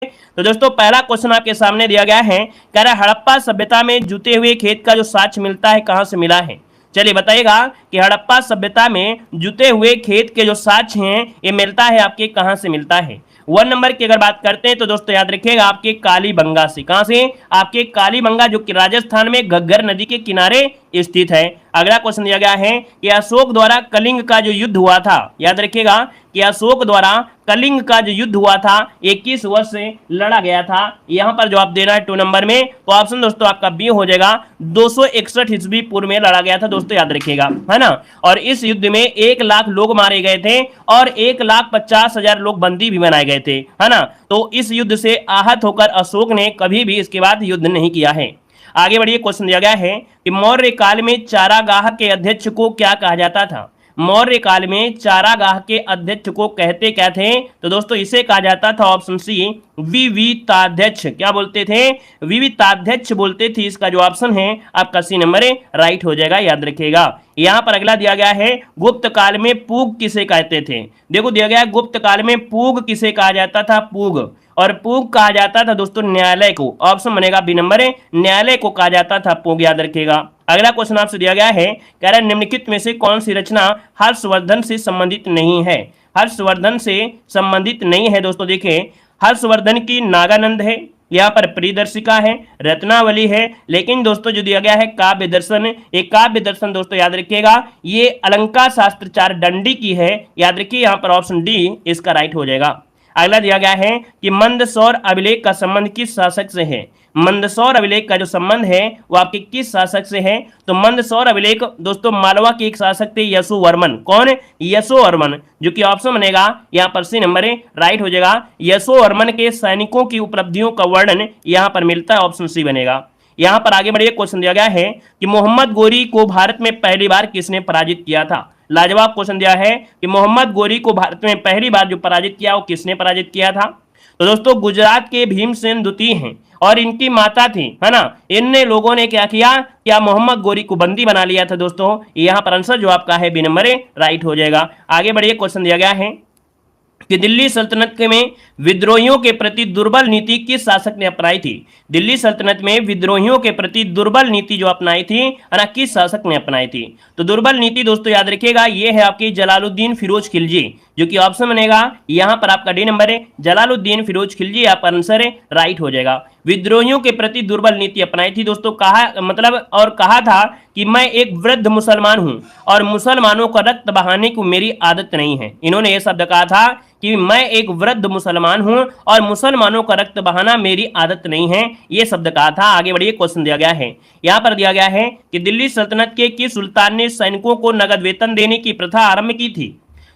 तो दोस्तों पहला क्वेश्चन आपके सामने दिया गया है, कह रहा है हड़प्पा सभ्यता में जुते हुए खेत का जो साक्ष्य मिलता है कहां से मिला है। चलिए बताइएगा कि हड़प्पा सभ्यता में जुते हुए खेत के जो साक्ष्य हैं ये मिलता है आपके कहां से मिलता है। 1 नंबर की अगर बात करते हैं तो दोस्तों याद रखिएगा आपके कालीबंगा से। कहां से? आपके कालीबंगा जो कि राजस्थान में घग्गर नदी के किनारे स्थित है। अगला क्वेश्चन दिया गया है कि अशोक द्वारा कलिंग का जो युद्ध हुआ था, याद रखिएगा कि अशोक द्वारा कलिंग का जो युद्ध हुआ था 21 वर्ष से लड़ा गया था। यहां पर जवाब देना है 2 नंबर में, तो ऑप्शन दोस्तों आपका बी हो जाएगा। 261 ईस्वी पूर्व में लड़ा गया था दोस्तों, याद रखिएगा, है ना। और इस युद्ध में 1 लाख लोग मारे गए थे और 1,50,000 लोग बंदी भी बनाए गए थे, है ना। तो इस युद्ध से आहत होकर अशोक ने कभी भी इसके बाद युद्ध नहीं किया है। आगे बढ़िए, क्वेश्चन दिया गया है कि मौर्य काल में चारागाह के अध्यक्ष को क्या कहा जाता था। मौर्य काल में चारागाह के अध्यक्ष को कहते क्या थे, तो दोस्तों इसे कहा जाता था ऑप्शन सी विविताध्यक्ष। क्या बोलते थे? विविताध्यक्ष बोलते थे। इसका जो ऑप्शन है आपका सी नंबर राइट हो जाएगा, याद रखिएगा। यहां पर अगला दिया गया है गुप्त काल में पूग किसे कहते थे। देखो दिया गया है गुप्त काल में पूग किसे कहा जाता था, पूग, और पूग कहा जाता था दोस्तों न्यायालय को। ऑप्शन बनेगा बी नंबर, न्यायालय को कहा जाता था पूग, याद रखिएगा। अगला क्वेश्चन आपसे दिया गया है, कह रहा है निम्नलिखित में से कौन सी रचना हर्षवर्धन से संबंधित नहीं है। हर्षवर्धन से संबंधित नहीं है दोस्तों, देखिए हर्षवर्धन की नागानंद है, यहाँ पर प्रियदर्शिका है, रत्नावली है, लेकिन दोस्तों जो दिया गया है काव्य दर्शन, ये काव्य दर्शन दोस्तों याद रखिएगा ये अलंकार शास्त्र 4 दंडी की है, याद रखिए। यहाँ पर ऑप्शन डी इसका राइट हो जाएगा। अगला दिया गया है कि मंदसौर अभिलेख का संबंध किस शासक से है। मंदसौर अभिलेख का जो संबंध है वो आपके किस शासक से है, तो मंदसौर अभिलेख दोस्तों मालवा के एक शासक थे यशोवर्मन। कौन? यशोवर्मन, जो कि ऑप्शन बनेगा यहाँ पर सी नंबर राइट हो जाएगा। यशोवर्मन के सैनिकों की उपलब्धियों का वर्णन यहाँ पर मिलता है, ऑप्शन सी बनेगा। यहाँ पर आगे बढ़िए, क्वेश्चन दिया गया है कि मोहम्मद गोरी को भारत में पहली बार किसने पराजित किया था। लाजवाब क्वेश्चन दिया है कि मोहम्मद गोरी को भारत में पहली बार जो पराजित किया वो किसने पराजित किया था। तो दोस्तों गुजरात के भीमसेन द्वितीय हैं और इनकी माता थी, है ना। इन लोगों ने क्या किया, क्या मोहम्मद गोरी को बंदी बना लिया था दोस्तों। यहाँ पर आंसर जो आपका है बी नंबर राइट हो जाएगा। आगे बढ़िए, क्वेश्चन दिया गया है कि दिल्ली सल्तनत में विद्रोहियों के प्रति दुर्बल नीति किस शासक ने अपनाई थी। दिल्ली सल्तनत में विद्रोहियों के प्रति दुर्बल नीति जो अपनाई थी, है ना, किस शासक ने अपनाई थी। तो दुर्बल नीति दोस्तों याद रखिएगा ये है आपकी जलालुद्दीन फिरोज खिलजी, जो कि ऑप्शन बनेगा यहाँ पर आपका डी नंबर है, जलालुद्दीन फिरोज खिलजी। यहाँ पर आंसर है राइट हो जाएगा। विद्रोहियों के प्रति दुर्बल नीति अपनाई थी दोस्तों, कहा मतलब और कहा था कि मैं एक वृद्ध मुसलमान हूं और मुसलमानों का रक्त बहाने की मेरी आदत नहीं है। इन्होंने यह शब्द कहा था कि मैं एक वृद्ध मुसलमान हूं और मुसलमानों का रक्त बहाना मेरी आदत नहीं है, यह शब्द कहा था। आगे बढ़िए, क्वेश्चन दिया गया है, यहां पर दिया गया है कि दिल्ली सल्तनत के किस सुल्तान ने सैनिकों को नगद वेतन देने की प्रथा आरंभ की थी।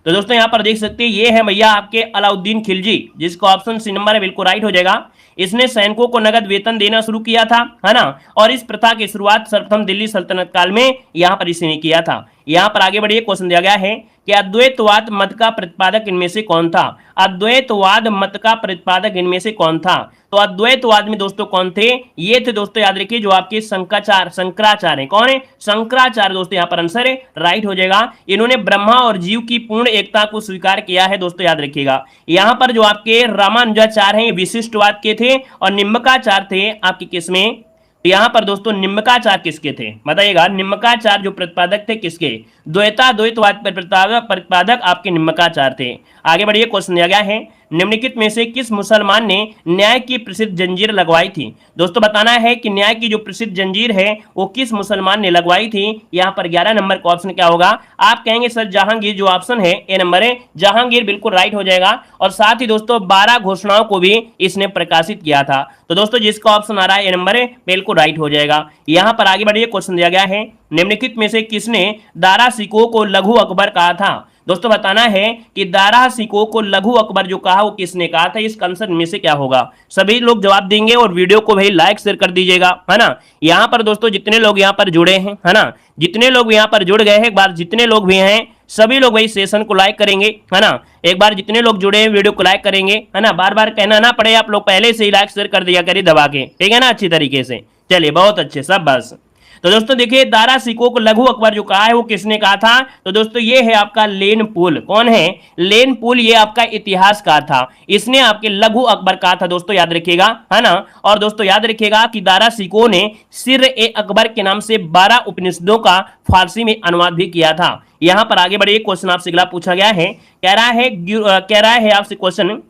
तो दोस्तों यहां पर देख सकते हैं ये है भैया आपके अलाउद्दीन खिलजी, जिसका ऑप्शन सी नंबर है बिल्कुल राइट हो जाएगा। इसने सैनिकों को नगद वेतन देना शुरू किया था, है ना, और इस प्रथा की शुरुआत सर्वप्रथम दिल्ली सल्तनत काल में यहां पर इसने किया था। यहां पर आगे बढ़िए, क्वेश्चन दिया गया है कि अद्वैतवाद मत का प्रतिपादक इनमें से कौन था। अद्वैतवाद मत का प्रतिपादक इनमें से कौन था। तो अद्वैतवाद में दोस्तों कौन थे, ये थे दोस्तों याद रखिए जो आपके शंकराचार्य। कौन है? शंकराचार्य दोस्तों, यहाँ पर आंसर है राइट हो जाएगा। इन्होंने ब्रह्मा और जीव की पूर्ण एकता को स्वीकार किया है दोस्तों, याद रखिएगा। यहाँ पर जो आपके रामानुजाचार्य हैं विशिष्टवाद के थे और निम्बकाचार्य थे आपके किसमें, तो यहां पर दोस्तों निम्बकाचार्य किसके थे बताइएगा। निम्बकाचार्य जो प्रतिपादक थे किसके, द्वैतवाद प्रतिपादक आपके निम्बकाचार्य थे। आगे बढ़िए, क्वेश्चन दिया गया है निम्नलिखित में से किस मुसलमान ने न्याय की प्रसिद्ध जंजीर लगवाई थी। दोस्तों बताना है कि न्याय की जो प्रसिद्ध जंजीर है वो किस मुसलमान ने लगवाई थी। यहाँ पर 11 नंबर का ऑप्शन क्या होगा, आप कहेंगे सर जहांगीर, जो ऑप्शन है ए नंबर है जहांगीर, बिल्कुल राइट हो जाएगा। और साथ ही दोस्तों 12 घोषणाओं को भी इसने प्रकाशित किया था। तो दोस्तों जिसका ऑप्शन आ रहा है ए नंबर है बिल्कुल राइट हो जाएगा। यहाँ पर आगे बढ़िए, क्वेश्चन दिया गया है निम्नलिखित में से किसने दारा सिकोह को लघु अकबर कहा था। दोस्तों बताना है कि दारा सिकोह को लघु अकबर जो कहा वो किसने कहा था, इस कंसेप्ट में से क्या होगा। सभी लोग जवाब देंगे और वीडियो को भाई लाइक शेयर कर दीजिएगा, है ना। यहाँ पर दोस्तों जितने लोग यहाँ पर जुड़े हैं, है ना, जितने लोग यहाँ पर जुड़ गए हैं, एक बार जितने लोग भी हैं सभी लोग भाई सेशन को लाइक करेंगे, है ना। एक बार जितने लोग जुड़े हैं वीडियो को लाइक करेंगे, है ना, बार बार कहना ना पड़े, आप लोग पहले से ही लाइक शेयर कर दिया करिए दबा के, ठीक है ना, अच्छी तरीके से। चलिए बहुत अच्छे, सब बस। तो दोस्तों देखिए दारा सिकों को लघु अकबर जो कहा है वो किसने कहा था? तो दोस्तों ये है आपका लेन पुल। कौन है? लेन पुल, ये आपका इतिहासकार था, इसने आपके लघु अकबर कहा था दोस्तों, याद रखिएगा, है ना। और दोस्तों याद रखिएगा कि दारा सिकों ने सिर ए अकबर के नाम से 12 उपनिषदों का फारसी में अनुवाद भी किया था। यहां पर आगे बढ़िए, क्वेश्चन आपसे अगला पूछा गया है, कह रहा है आपसे क्वेश्चन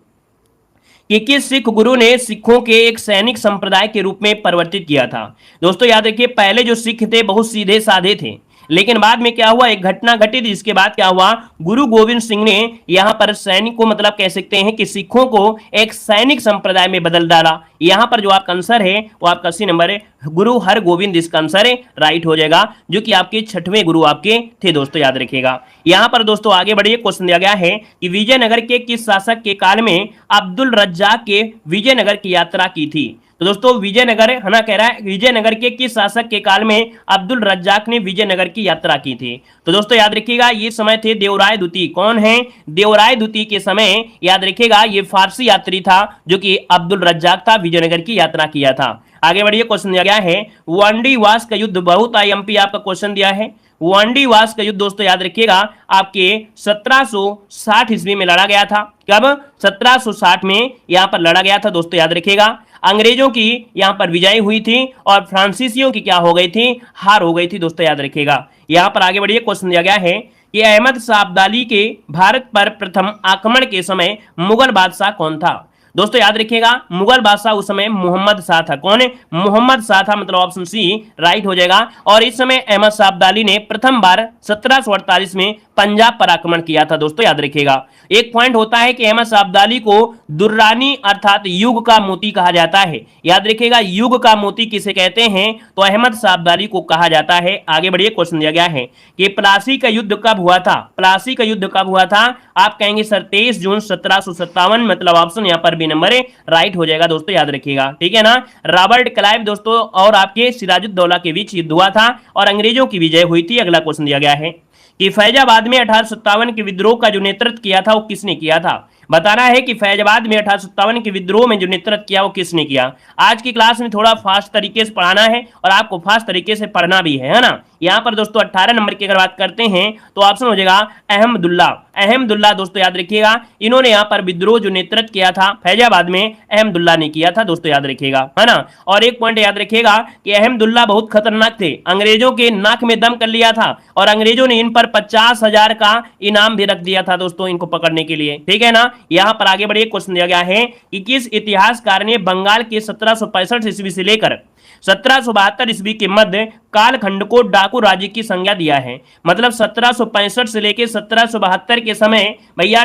कि किस सिख गुरु ने सिखों के एक सैनिक संप्रदाय के रूप में परिवर्तित किया था? दोस्तों याद रखिए पहले जो सिख थे बहुत सीधे साधे थे, लेकिन बाद में क्या हुआ, एक घटना घटी थी, जिसके बाद क्या हुआ, गुरु गोविंद सिंह ने यहां पर सैनिक को, मतलब कह सकते हैं कि सिखों को एक सैनिक संप्रदाय में बदल डाला। यहां पर जो आपका आंसर है वो आपका सी नंबर है, गुरु हरगोविंद, इसका आंसर है राइट हो जाएगा, जो कि आपके 6वें गुरु आपके थे दोस्तों, याद रखिएगा। यहां पर दोस्तों आगे बढ़िए, क्वेश्चन दिया गया है कि विजयनगर के किस शासक के काल में अब्दुल रज्जाक के विजयनगर की यात्रा की थी? तो दोस्तों विजयनगर, है ना, कह रहा है विजयनगर के किस शासक के काल में अब्दुल रज्जाक ने विजयनगर की यात्रा की थी? तो दोस्तों याद रखिएगा ये समय थे देवराय द्वितीय। कौन है? देवराय द्वितीय के समय याद रखिएगा ये फारसी यात्री था, जो कि अब्दुल रज्जाक था, विजयनगर की यात्रा किया था। आगे बढ़िए, क्वेश्चन दिया गया है वांडी वास का युद्ध, बहुत आईएमपी आपका क्वेश्चन दिया है। वांडी वास का युद्ध दोस्तों याद रखिएगा आपके 1760 ईस्वी में लड़ा गया था। कब? 1760 में यहां पर लड़ा गया था दोस्तों, याद रखिएगा। अंग्रेजों की यहां पर विजय हुई थी और फ्रांसीसियों की क्या हो गई थी? हार हो गई थी दोस्तों, याद रखिएगा। यहां पर आगे बढ़िए, क्वेश्चन दिया गया है कि अहमद शाह अब्दाली के भारत पर प्रथम आक्रमण के समय मुगल बादशाह कौन था? दोस्तों याद रखिएगा मुगल बादशाह उस समय मोहम्मद शाह था। कौन है? मोहम्मद शाह था, मतलब ऑप्शन सी राइट हो जाएगा। और इस समय अहमद शाह अब्दाली ने प्रथम बार 1748 में पंजाब पर आक्रमण किया था दोस्तों, याद रखिएगा। एक पॉइंट होता है कि अहमद शाह अब्दाली को दुर्रानी अर्थात युग का मोती कहा जाता है। याद रखिएगा युग का मोती किसे कहते हैं? तो अहमद शाह अब्दाली को कहा जाता है। आगे बढ़िए, क्वेश्चन दिया गया है कि प्लासी का युद्ध कब हुआ था? प्लासी का युद्ध कब हुआ था? आप कहेंगे सर 23 जून 1757, मतलब ऑप्शन यहां पर बी नंबर है राइट हो जाएगा दोस्तों, याद रखिएगा, ठीक है ना। रॉबर्ट क्लाइव दोस्तों और आपके सिराजुद्दौला के बीच युद्ध हुआ था और अंग्रेजों की विजय हुई थी। अगला क्वेश्चन दिया गया है कि फैजाबाद में 1857 के विद्रोह का जो नेतृत्व किया था वो किसने किया था? बताना है कि फैजाबाद में 1857 के विद्रोह में जो नेतृत्व किया वो किसने किया। आज की क्लास में थोड़ा फास्ट तरीके से पढ़ाना है और आपको फास्ट तरीके से पढ़ना भी है ना। यहाँ पर दोस्तों 18 नंबर की अगर बात करते हैं तो ऑप्शन हो जाएगा अहमदुल्ला। अहमदुल्ला दोस्तों याद रखिएगा, इन्होंने यहाँ पर विद्रोह जो नेतृत्व किया था फैजाबाद में अहमदुल्ला ने किया था दोस्तों, याद रखिएगा, है ना। और एक पॉइंट याद रखिएगा कि अहमदुल्ला बहुत खतरनाक थे, अंग्रेजों के नाक में दम कर लिया था और अंग्रेजों ने इन पर 50,000 का इनाम भी रख दिया था दोस्तों इनको पकड़ने के लिए, ठीक है ना। यहां पर आगे बढ़िए, क्वेश्चन दिया गया है कि किस इतिहासकार ने बंगाल के 1765 ईस्वी से लेकर 1772 ईस्वी के मध्य कालखंड को डाकू राज्य की संज्ञा दिया है? मतलब 1765 से लेकर 1772 के समय भैया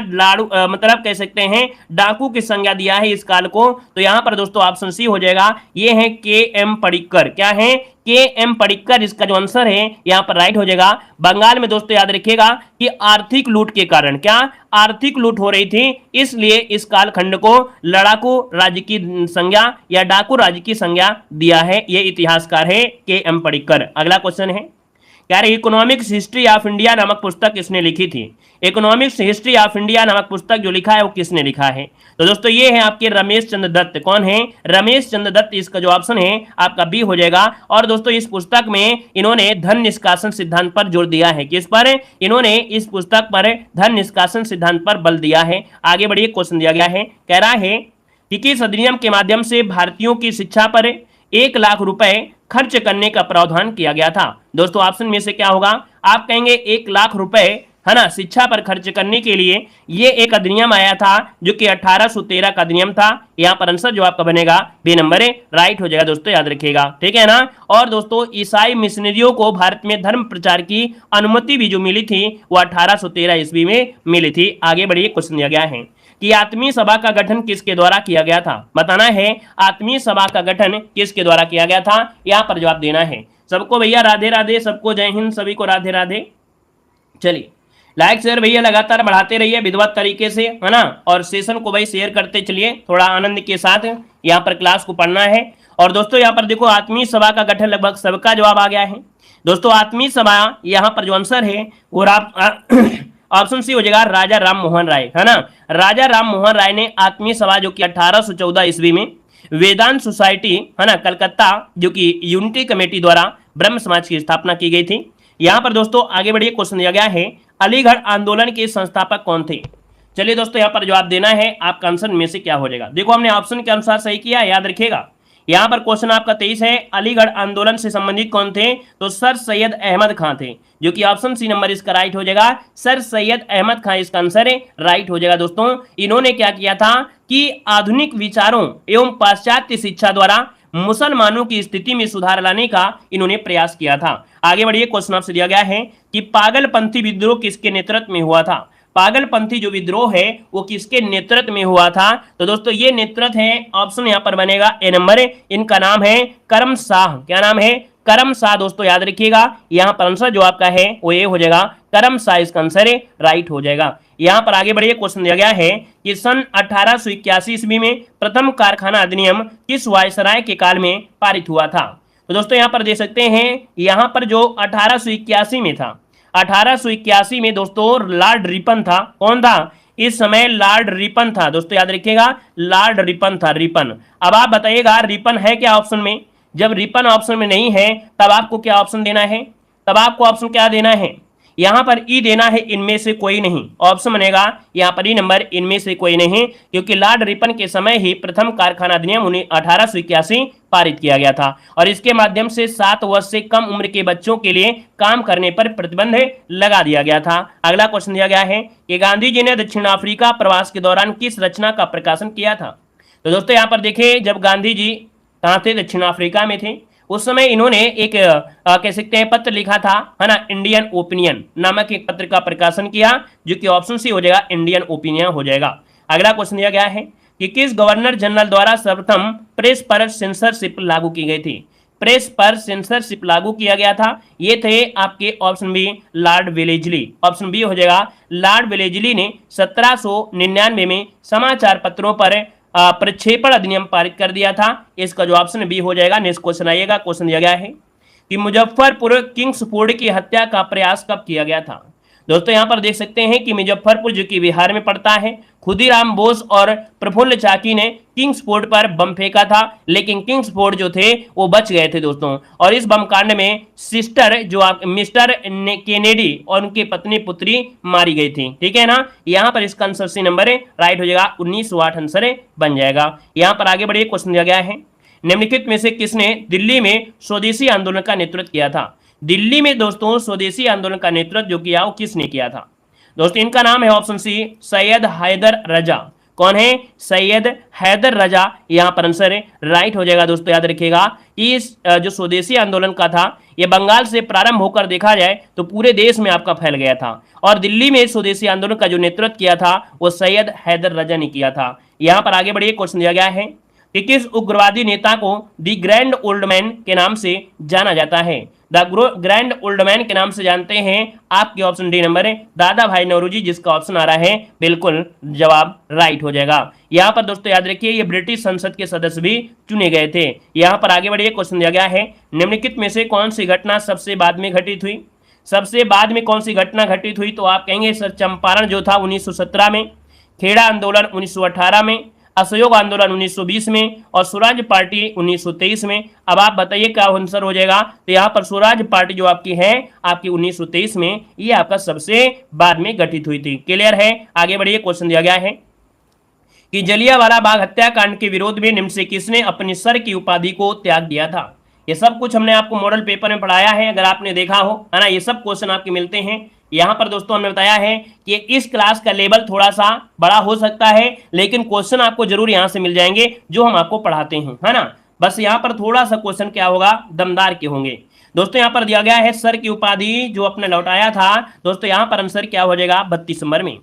मतलब कह सकते हैं डाकू की संज्ञा दिया है इस काल को। तो यहां पर दोस्तों ऑप्शन सी हो जाएगा, ये है के एम पडिक्कर। क्या है? के एम पडिक्कर, इसका जो आंसर है यहां पर राइट हो जाएगा। बंगाल में दोस्तों याद रखिएगा कि आर्थिक लूट के कारण, क्या आर्थिक लूट हो रही थी, इसलिए इस कालखंड को लड़ाकू राज्य की संज्ञा या डाकू राज्य की संज्ञा दिया है। यह इतिहासकार है के एम पडिक्कर। अगला क्वेश्चन है, क्या इकोनॉमिक्स हिस्ट्री ऑफ इंडिया नामक पुस्तक किसने लिखी थी? इकोनॉमिक्स हिस्ट्री ऑफ इंडिया नामक पुस्तक जो लिखा है वो किसने लिखा है? तो दोस्तों ये है आपके रमेश चंद्र दत्त। कौन है? रमेश चंद्र दत्त, इसका जो ऑप्शन है आपका बी हो जाएगा। और दोस्तों इस पुस्तक में इन्होंने धन निष्कासन सिद्धांत पर जोर दिया है। किस पर? इन्होंने इस पुस्तक पर धन निष्कासन सिद्धांत पर बल दिया है। आगे बढ़िए, क्वेश्चन दिया गया है, कह रहा है कि किस अधिनियम के माध्यम से भारतीयों की शिक्षा पर 1 लाख रुपए खर्च करने का प्रावधान किया गया था? दोस्तों ऑप्शन में से क्या होगा? आप कहेंगे 1 लाख रुपए, है ना, शिक्षा पर खर्च करने के लिए ये एक अधिनियम आया था जो कि 1813 का अधिनियम था। यहाँ पर आंसर जो आपका बनेगा बी नंबर है राइट हो जाएगा दोस्तों, याद रखिएगा, ठीक है ना। और दोस्तों ईसाई मिशनरियों को भारत में धर्म प्रचार की अनुमति भी जो मिली थी वो 1813 ईस्वी में मिली थी। आगे बढ़िए, क्वेश्चन दिया गया है कि आत्मीय सभा का गठन किसके द्वारा किया गया था? बताना है आत्मीय सभा का गठन किसके द्वारा किया गया था, यहाँ पर जवाब देना है। सबको भैया राधे राधे, सबको जय हिंद, सभी को राधे राधे। चलिए लाइक शेयर भैया लगातार बढ़ाते रहिए विधिवत तरीके से, है ना। और सेशन को भाई शेयर करते चलिए थोड़ा आनंद के साथ, यहाँ पर क्लास को पढ़ना है। और दोस्तों यहाँ पर देखो आत्मीय सभा का गठन लगभग सबका जवाब आ गया है दोस्तों। आत्मीय सभा यहाँ पर जो आंसर है वो ऑप्शन सी हो जाएगा, राजा राम मोहन राय, है ना। राजा राम मोहन राय ने आत्मीय सभा जो कि 1814 ईस्वी में वेदांत सोसाइटी, है ना, कलकत्ता, जो कि यूनिटी कमेटी द्वारा ब्रह्म समाज की स्थापना की गई थी। यहां पर दोस्तों आगे बढ़िए, क्वेश्चन दिया गया है अलीगढ़ आंदोलन के संस्थापक कौन थे। चलिए दोस्तों यहां पर जवाब देना है, आपका आंसर में से क्या हो जाएगा। देखो हमने ऑप्शन के अनुसार सही किया, याद रखिएगा। यहां पर क्वेश्चन आपका 23 है, अलीगढ़ आंदोलन से संबंधित कौन थे, तो सर सैयद अहमद खान थे, जो कि ऑप्शन सी नंबर इसका राइट हो जाएगा। सर सैयद अहमद खान इसका आंसर राइट हो जाएगा। दोस्तों इन्होंने क्या किया था कि आधुनिक विचारों एवं पाश्चात्य शिक्षा द्वारा मुसलमानों की स्थिति में सुधार लाने का इन्होंने प्रयास किया था। आगे बढ़िए, क्वेश्चन आपसे दिया गया है कि पागलपंथी विद्रोह किसके नेतृत्व में हुआ था। पागलपंथी जो विद्रोह है वो किसके नेतृत्व में हुआ था, तो दोस्तों ये नेतृत्व है, ऑप्शन यहां पर बनेगा ए नंबर, इनका नाम है करम शाह। क्या नाम है, करम शाह। दोस्तों याद रखिएगा, यहां पर आंसर जो आपका है वो ये हो जाएगा, करम शाह इसका आंसर राइट हो जाएगा। यहां पर आगे बढ़िए, क्वेश्चन दिया गया है कि सन 1881 ईस्वी में प्रथम कारखाना अधिनियम किस वायसराय के काल में पारित हुआ था। तो दोस्तों यहां पर देख सकते हैं, यहां पर जो 1881 में था, 1881 में दोस्तों लॉर्ड रिपन था। कौन था इस समय, लॉर्ड रिपन था। दोस्तों याद रखिएगा, लॉर्ड रिपन था, रिपन। अब आप बताइएगा रिपन है क्या ऑप्शन में, जब रिपन ऑप्शन में नहीं है तब आपको क्या ऑप्शन देना है, तब आपको ऑप्शन क्या देना है, यहां पर ई देना है, इनमें से कोई नहीं। ऑप्शन बनेगा यहां पर ई नंबर, इनमें से कोई नहीं, क्योंकि लॉर्ड रिपन के समय ही प्रथम कारखाना अधिनियम 1881 पारित किया गया था और इसके माध्यम से 7 वर्ष से कम उम्र के बच्चों के लिए काम करने पर प्रतिबंध लगा दिया गया था। अगला क्वेश्चन दिया गया है कि गांधी जी ने दक्षिण अफ्रीका प्रवास के दौरान किस रचना का प्रकाशन किया था। तो दोस्तों यहां पर देखिए, जब गांधी जी कहां थे, दक्षिण अफ्रीका में थे, उस समय इन्होंने एक कह सकते हैं पत्र लिखा था, है ना, इंडियन ओपिनियन नामक एक पत्र का प्रकाशन किया, जो कि ऑप्शन सी हो जाएगा, इंडियन ओपिनियन हो जाएगा। अगला क्वेश्चन दिया गया है कि किस गवर्नर जनरल द्वारा सर्वप्रथम प्रेस पर सेंसरशिप लागू की गई थी। प्रेस पर सेंसरशिप लागू किया गया था, ये थे आपके option B, lord Wellesley. Option B हो जाएगा, लॉर्ड वेलेजली ने 1799 में समाचार पत्रों पर प्रक्षेपण अधिनियम पारित कर दिया था। इसका जो ऑप्शन बी हो जाएगा। नेक्स्ट क्वेश्चन आइएगा, क्वेश्चन दिया गया है कि मुजफ्फरपुर किंग्सफोर्ड की हत्या का प्रयास कब किया गया था। दोस्तों यहां पर देख सकते हैं कि मुजफ्फरपुर जो कि बिहार में पड़ता है, खुदीराम बोस और प्रफुल्ल चाकी ने किंग्सफोर्ड पर बम फेंका था, लेकिन किंग्सफोर्ड जो थे वो बच गए थे दोस्तों। और इस बम कांड में सिस्टर जो आप मिस्टर केनेडी और उनकी पत्नी पुत्री मारी गई थी। ठीक है ना, यहां पर इसका आंसर सी नंबर राइट हो जाएगा, 1908 आंसर बन जाएगा। यहां पर आगे बढ़िए, क्वेश्चन दिया गया है निम्नलिखित में से किसने दिल्ली में स्वदेशी आंदोलन का नेतृत्व किया था। दिल्ली में दोस्तों स्वदेशी आंदोलन का नेतृत्व जो किया वो किसने किया था। दोस्तों इनका नाम है ऑप्शन सी, सैयद हैदर रजा। कौन है, सैयद हैदर रजा। यहां पर आंसर राइट हो जाएगा। दोस्तों याद रखिएगा, इस जो स्वदेशी आंदोलन का था ये बंगाल से प्रारंभ होकर देखा जाए तो पूरे देश में आपका फैल गया था, और दिल्ली में स्वदेशी आंदोलन का जो नेतृत्व किया था वो सैयद हैदर रजा ने किया था। यहां पर आगे बढ़िए, क्वेश्चन दिया गया है कि किस उग्रवादी नेता को द ग्रैंड ओल्ड मैन के नाम से जाना जाता है। द ग्रैंड ओल्ड मैन के नाम से जानते हैं आपके ऑप्शन डी नंबर दादा भाई नौरोजी, जिसका ऑप्शन आ रहा है बिल्कुल जवाब राइट हो जाएगा। यहां पर दोस्तों याद रखिए, ये ब्रिटिश संसद के सदस्य भी चुने गए थे। यहां पर आगे बढ़िए, क्वेश्चन दिया गया है निम्नलिखित में से कौन सी घटना सबसे बाद में घटित हुई। सबसे बाद में कौन सी घटना घटित हुई, तो आप कहेंगे सर चंपारण जो था 1917 में, खेड़ा आंदोलन 1918 में, असहयोग आंदोलन 1920 में और स्वराज पार्टी 1923 में। अब आप बताइए क्या आंसर हो जाएगा। तो यहाँ पर स्वराज पार्टी जो आपकी है आपकी 1923 में, ये आपका सबसे बाद में गठित हुई थी। क्लियर है, आगे बढ़िए, क्वेश्चन दिया गया है कि जलियांवाला बाग हत्याकांड के विरोध में निम्न से किसने अपनी सर की उपाधि को त्याग दिया था। ये सब कुछ हमने आपको मॉडल पेपर में पढ़ाया है, अगर आपने देखा हो, है ना, ये सब क्वेश्चन आपके मिलते हैं। यहां पर दोस्तों हमने बताया है कि इस क्लास का लेवल थोड़ा सा बड़ा हो सकता है, लेकिन क्वेश्चन आपको जरूर यहां से मिल जाएंगे जो हम आपको पढ़ाते हैं, है ना। बस यहां पर थोड़ा सा क्वेश्चन क्या होगा, दमदार के होंगे। दोस्तों यहां पर दिया गया है सर की उपाधि जो अपने लौटाया था। दोस्तों यहां पर आंसर क्या हो जाएगा, 32 नंबर में।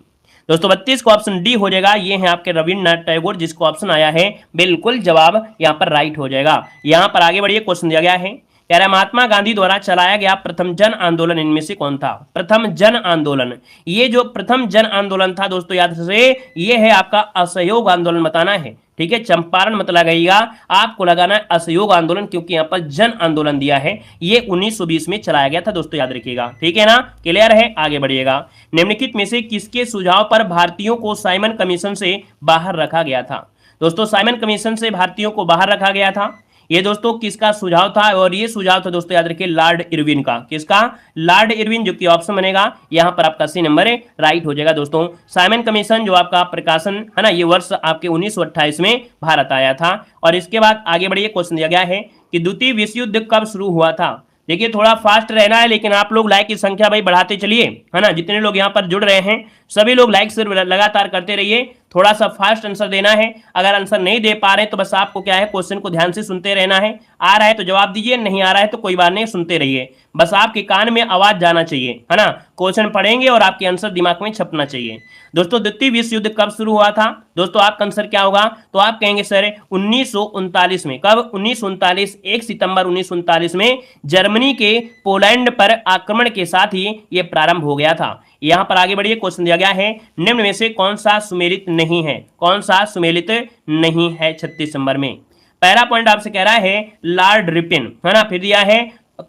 दोस्तों 32 को ऑप्शन डी हो जाएगा। ये है आपके रविन्द्रनाथ टैगोर, जिसको ऑप्शन आया है बिल्कुल जवाब यहां पर राइट हो जाएगा। यहां पर आगे बढ़िए, क्वेश्चन दिया गया है कह रहा है महात्मा गांधी द्वारा चलाया गया प्रथम जन आंदोलन इनमें से कौन था। प्रथम जन आंदोलन, ये जो प्रथम जन आंदोलन था दोस्तों याद से ये है आपका असहयोग आंदोलन बताना है। ठीक है, चंपारण मत लगाइएगा, आपको लगाना है असहयोग आंदोलन, क्योंकि यहाँ पर जन आंदोलन दिया है। ये 1920 में चलाया गया था दोस्तों, याद रखिएगा। ठीक है ना, क्लियर है, आगे बढ़िएगा। निम्नलिखित में से किसके सुझाव पर भारतीयों को साइमन कमीशन से बाहर रखा गया था। दोस्तों साइमन कमीशन से भारतीयों को बाहर रखा गया था। ये दोस्तों किसका सुझाव था, और ये सुझाव था दोस्तों याद रखिए लॉर्ड इरविन का। किसका? लॉर्ड इरविन, जो कि ऑप्शन बनेगा यहां पर आपका सी नंबर राइट हो जाएगा दोस्तों। साइमन कमीशन जो आपका प्रकाशन है ना, ये वर्ष आपके 1928 में भारत आया था। और इसके बाद आगे बढ़िए, क्वेश्चन दिया गया है कि द्वितीय विश्व युद्ध कब शुरू हुआ था। देखिए थोड़ा फास्ट रहना है, लेकिन आप लोग लाइक की संख्या भाई बढ़ाते चलिए, है ना। जितने लोग यहाँ पर जुड़ रहे हैं सभी लोग लाइक सिर्फ लगातार करते रहिए, थोड़ा सा फास्ट आंसर देना है। अगर आंसर नहीं दे पा रहे तो बस आपको क्या है, क्वेश्चन को ध्यान से सुनते रहना है। आ रहा है तो जवाब दीजिए, नहीं आ रहा है तो कोई बात नहीं, सुनते रहिए, बस आपके कान में आवाज जाना चाहिए, है ना। क्वेश्चन पढ़ेंगे और आपके आंसर दिमाग में छपना चाहिए। दोस्तों द्वितीय विश्व युद्ध कब शुरू हुआ था? दोस्तों आपका आंसर क्या होगा? तो आप कहेंगे सर 1939 में। कब? 1939, 1 सितंबर 1939 में जर्मनी के पोलैंड पर आक्रमण के साथ ही यह प्रारंभ हो गया था। यहां पर आगे बढ़िए, क्वेश्चन दिया गया है निम्न में से कौन सा सुमेलित नहीं है? कौन सा सुमेलित नहीं है 36 नंबर में? पहला पॉइंट आपसे कह रहा है लॉर्ड रिपन, है ना। फिर दिया है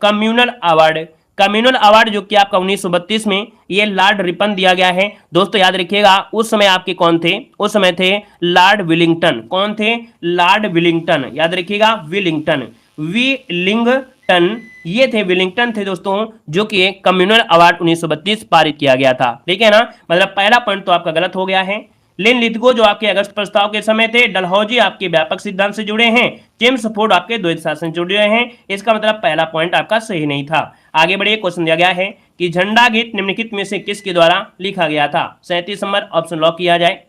कम्युनल अवार्ड। कम्युनल अवार्ड जो कि आपका 1932 में ये लॉर्ड रिपन दिया गया है। दोस्तों याद रखिएगा उस समय आपके कौन थे? उस समय थे लॉर्ड विलिंगटन। कौन थे? लॉर्ड विलिंगटन, याद रखिएगा विलिंगटन, विलिंगटन, ये थे विलिंगटन थे दोस्तों, जो कि कम्युनल अवार्ड 1932 पारित किया गया था। ठीक है ना, मतलब पहला पॉइंट तो आपका गलत हो गया है। लिन लिथगो जो आपके अगस्त प्रस्ताव के समय थे, डलहौजी आपके व्यापक सिद्धांत से जुड़े हैं, जेम्स फोर्ड आपके द्वैत शासन से जुड़े हैं। इसका मतलब पहला पॉइंट आपका सही नहीं था। आगे बढ़िए, क्वेश्चन दिया गया है कि झंडा गीत निम्नलिखित में से किसके द्वारा लिखा गया था? 37 नंबर ऑप्शन लॉक किया जाए।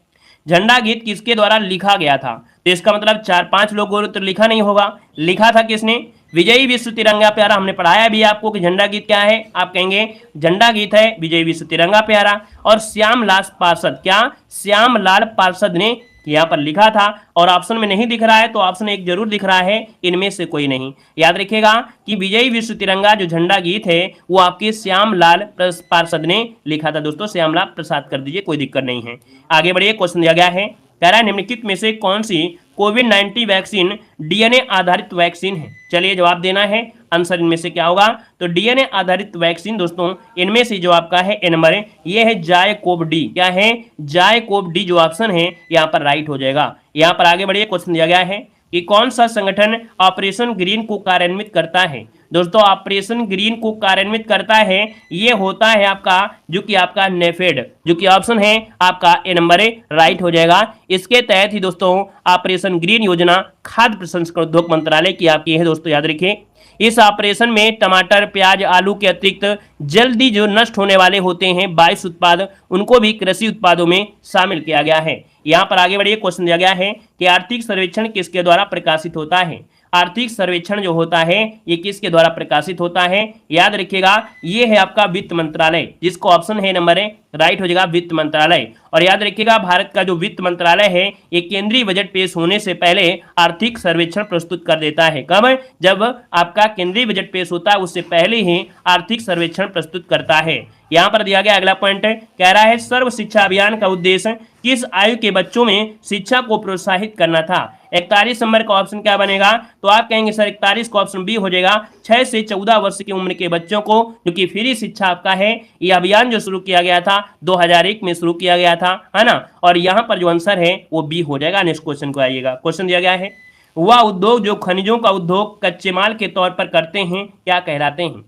झंडा गीत किसके द्वारा लिखा गया था? तो इसका मतलब 4-5 लोगों तो लिखा नहीं होगा, लिखा था किसने? विजयी विश्व तिरंगा प्यारा। हमने पढ़ाया भी आपको कि झंडा गीत क्या है, आप कहेंगे झंडा गीत है विजयी विश्व तिरंगा प्यारा। और श्यामलाल पार्षद, क्या? श्यामलाल पार्षद ने यहाँ पर लिखा था। और ऑप्शन में नहीं दिख रहा है तो ऑप्शन एक जरूर दिख रहा है, इनमें से कोई नहीं। याद रखिएगा कि विजयी विश्व तिरंगा जो झंडा गीत है वो आपके श्यामलाल पार्षद ने लिखा था दोस्तों। श्यामलाल प्रसाद कर दीजिए, कोई दिक्कत नहीं है। आगे बढ़िए, क्वेश्चन दिया गया है, कह रहा है निम्नलिखित में से कौन सी कोविड-19 वैक्सीन डीएनए आधारित वैक्सीन है? चलिए जवाब देना है, आंसर इनमें से क्या होगा? तो डीएनए आधारित वैक्सीन दोस्तों इनमें से जो आपका है ए नंबर है, ये है जायकोव डी। क्या है? जायकोव डी जो ऑप्शन है यहाँ पर राइट हो जाएगा। यहाँ पर आगे बढ़िए, क्वेश्चन दिया गया है कि कौन सा संगठन ऑपरेशन ग्रीन को कार्यान्वित करता है? दोस्तों ऑपरेशन ग्रीन को कार्यान्वित करता है ये होता है आपका, जो कि आपका नेफेड, जो कि ऑप्शन है आपका ए नंबर राइट हो जाएगा। इसके तहत ही दोस्तों ऑपरेशन ग्रीन योजना खाद्य प्रसंस्करण उद्योग मंत्रालय की आपकी है दोस्तों, याद रखिए। इस ऑपरेशन में टमाटर, प्याज, आलू के अतिरिक्त जल्दी जो नष्ट होने वाले होते हैं 22 उत्पाद, उनको भी कृषि उत्पादों में शामिल किया गया है। यहाँ पर आगे बढ़िए, क्वेश्चन दिया गया है कि आर्थिक सर्वेक्षण किसके द्वारा प्रकाशित होता है? आर्थिक सर्वेक्षण जो होता है ये किसके द्वारा प्रकाशित होता है? याद रखिएगा ये है आपका वित्त मंत्रालय, जिसको ऑप्शन है नंबर राइट हो जाएगा वित्त मंत्रालय। और याद रखिएगा भारत का जो वित्त मंत्रालय है ये केंद्रीय बजट पेश होने से पहले आर्थिक सर्वेक्षण प्रस्तुत कर देता है। कब? जब आपका केंद्रीय बजट पेश होता है उससे पहले ही आर्थिक सर्वेक्षण प्रस्तुत करता है। यहाँ पर दिया गया अगला पॉइंट कह रहा है सर्व शिक्षा अभियान का उद्देश्य किस आयु के बच्चों में शिक्षा को प्रोत्साहित करना था? 41 नंबर का ऑप्शन क्या बनेगा? तो आप कहेंगे सर 41 का ऑप्शन बी हो जाएगा। 6 से 14 वर्ष की उम्र के बच्चों को, जो कि फ्री शिक्षा आपका है, यह अभियान जो शुरू किया गया था 2001 में शुरू किया गया था, है ना। और यहाँ पर जो आंसर है वो बी हो जाएगा। नेक्स्ट क्वेश्चन को आइएगा। क्वेश्चन दिया गया है वह उद्योग जो खनिजों का उद्योग कच्चे माल के तौर पर करते हैं क्या कहलाते हैं?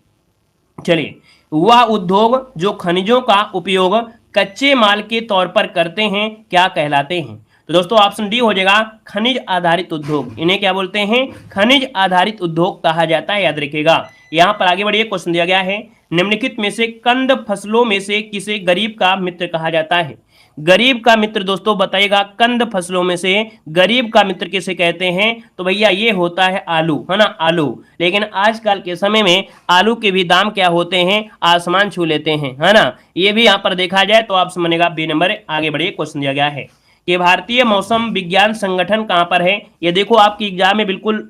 चलिए, वह उद्योग जो खनिजों का उपयोग कच्चे माल के तौर पर करते हैं क्या कहलाते हैं? तो दोस्तों ऑप्शन डी हो जाएगा खनिज आधारित उद्योग। इन्हें क्या बोलते हैं? खनिज आधारित उद्योग कहा जाता है, याद रखिएगा। यहां पर आगे बढ़िए, क्वेश्चन दिया गया है निम्नलिखित में से कंद फसलों में से किसे गरीब का मित्र कहा जाता है? गरीब का मित्र दोस्तों बताइएगा, कंद फसलों में से गरीब का मित्र किसे कहते हैं? तो भैया ये होता है आलू, है ना, आलू। लेकिन आजकल के समय में आलू के भी दाम क्या होते हैं? आसमान छू लेते हैं, है ना। ये भी यहाँ पर देखा जाए तो ऑप्शन बनेगा बी नंबर। आगे बढ़िए, क्वेश्चन दिया गया है कि भारतीय मौसम विज्ञान संगठन कहाँ पर है? ये देखो आपकी एग्जाम में बिल्कुल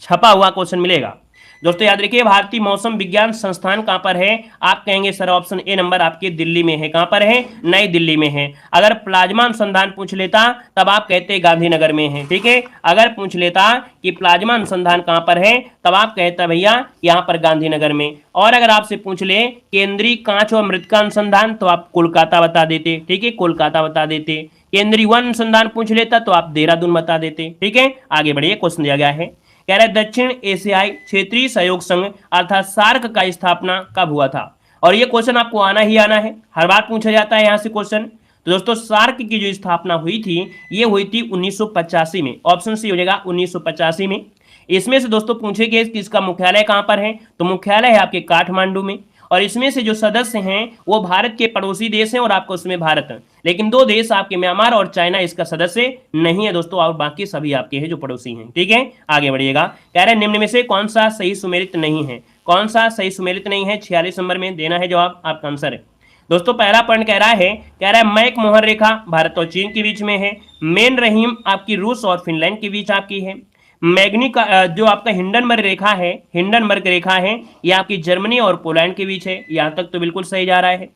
छपा हुआ क्वेश्चन मिलेगा दोस्तों, याद रखिए। भारतीय मौसम विज्ञान संस्थान कहाँ पर है? आप कहेंगे सर ऑप्शन ए नंबर आपके दिल्ली में है। कहाँ पर है? नई दिल्ली में है। अगर प्लाज्मा अनुसंधान पूछ लेता तब आप कहते गांधीनगर में है, ठीक है। अगर पूछ लेता कि प्लाज्मा अनुसंधान कहाँ पर है तब आप कहता भैया यहाँ पर गांधीनगर में। और अगर आपसे पूछ ले केंद्रीय कांच और मृतिका अनुसंधान तो आप कोलकाता बता देते, ठीक है, कोलकाता बता देते। केंद्रीय वन अनुसंधान पूछ लेता तो आप देहरादून बता देते, ठीक है। आगे बढ़िए, क्वेश्चन दिया गया है कह रहा है दक्षिण एशियाई क्षेत्रीय सहयोग संघ अर्थात सार्क का स्थापना कब हुआ था। और ये क्वेश्चन आपको आना ही आना है, हर बार पूछा जाता है यहां से क्वेश्चन। तो दोस्तों सार्क की जो स्थापना हुई थी ये हुई थी 1985 में। ऑप्शन सी हो जाएगा 1985 में। इसमें से दोस्तों पूछेंगे कि इसका मुख्यालय कहां पर है, तो मुख्यालय है आपके काठमांडू में। और इसमें से जो सदस्य हैं वो भारत के पड़ोसी देश हैं और आपको उसमें भारत है, लेकिन दो देश आपके म्यांमार और चाइना इसका सदस्य नहीं है दोस्तों, और बाकी सभी आपके हैं जो पड़ोसी हैं। ठीक है, आगे बढ़िएगा। कह रहे हैं निम्न में से कौन सा सही सुमेलित नहीं है, कौन सा सही सुमेलित नहीं है, 46 नंबर में देना है जवाब, आपका आंसर है। दोस्तों पहला पॉइंट कह रहा है मैक मोहर रेखा भारत और चीन के बीच में है। मेन रहीम आपकी रूस और फिनलैंड के बीच आपकी है। मैग्नी का जो आपका हिंडनबर्ग रेखा है, हिंडनबर्ग रेखा है ये आपकी जर्मनी और पोलैंड के बीच है। यहां तक तो बिल्कुल सही जा रहा है।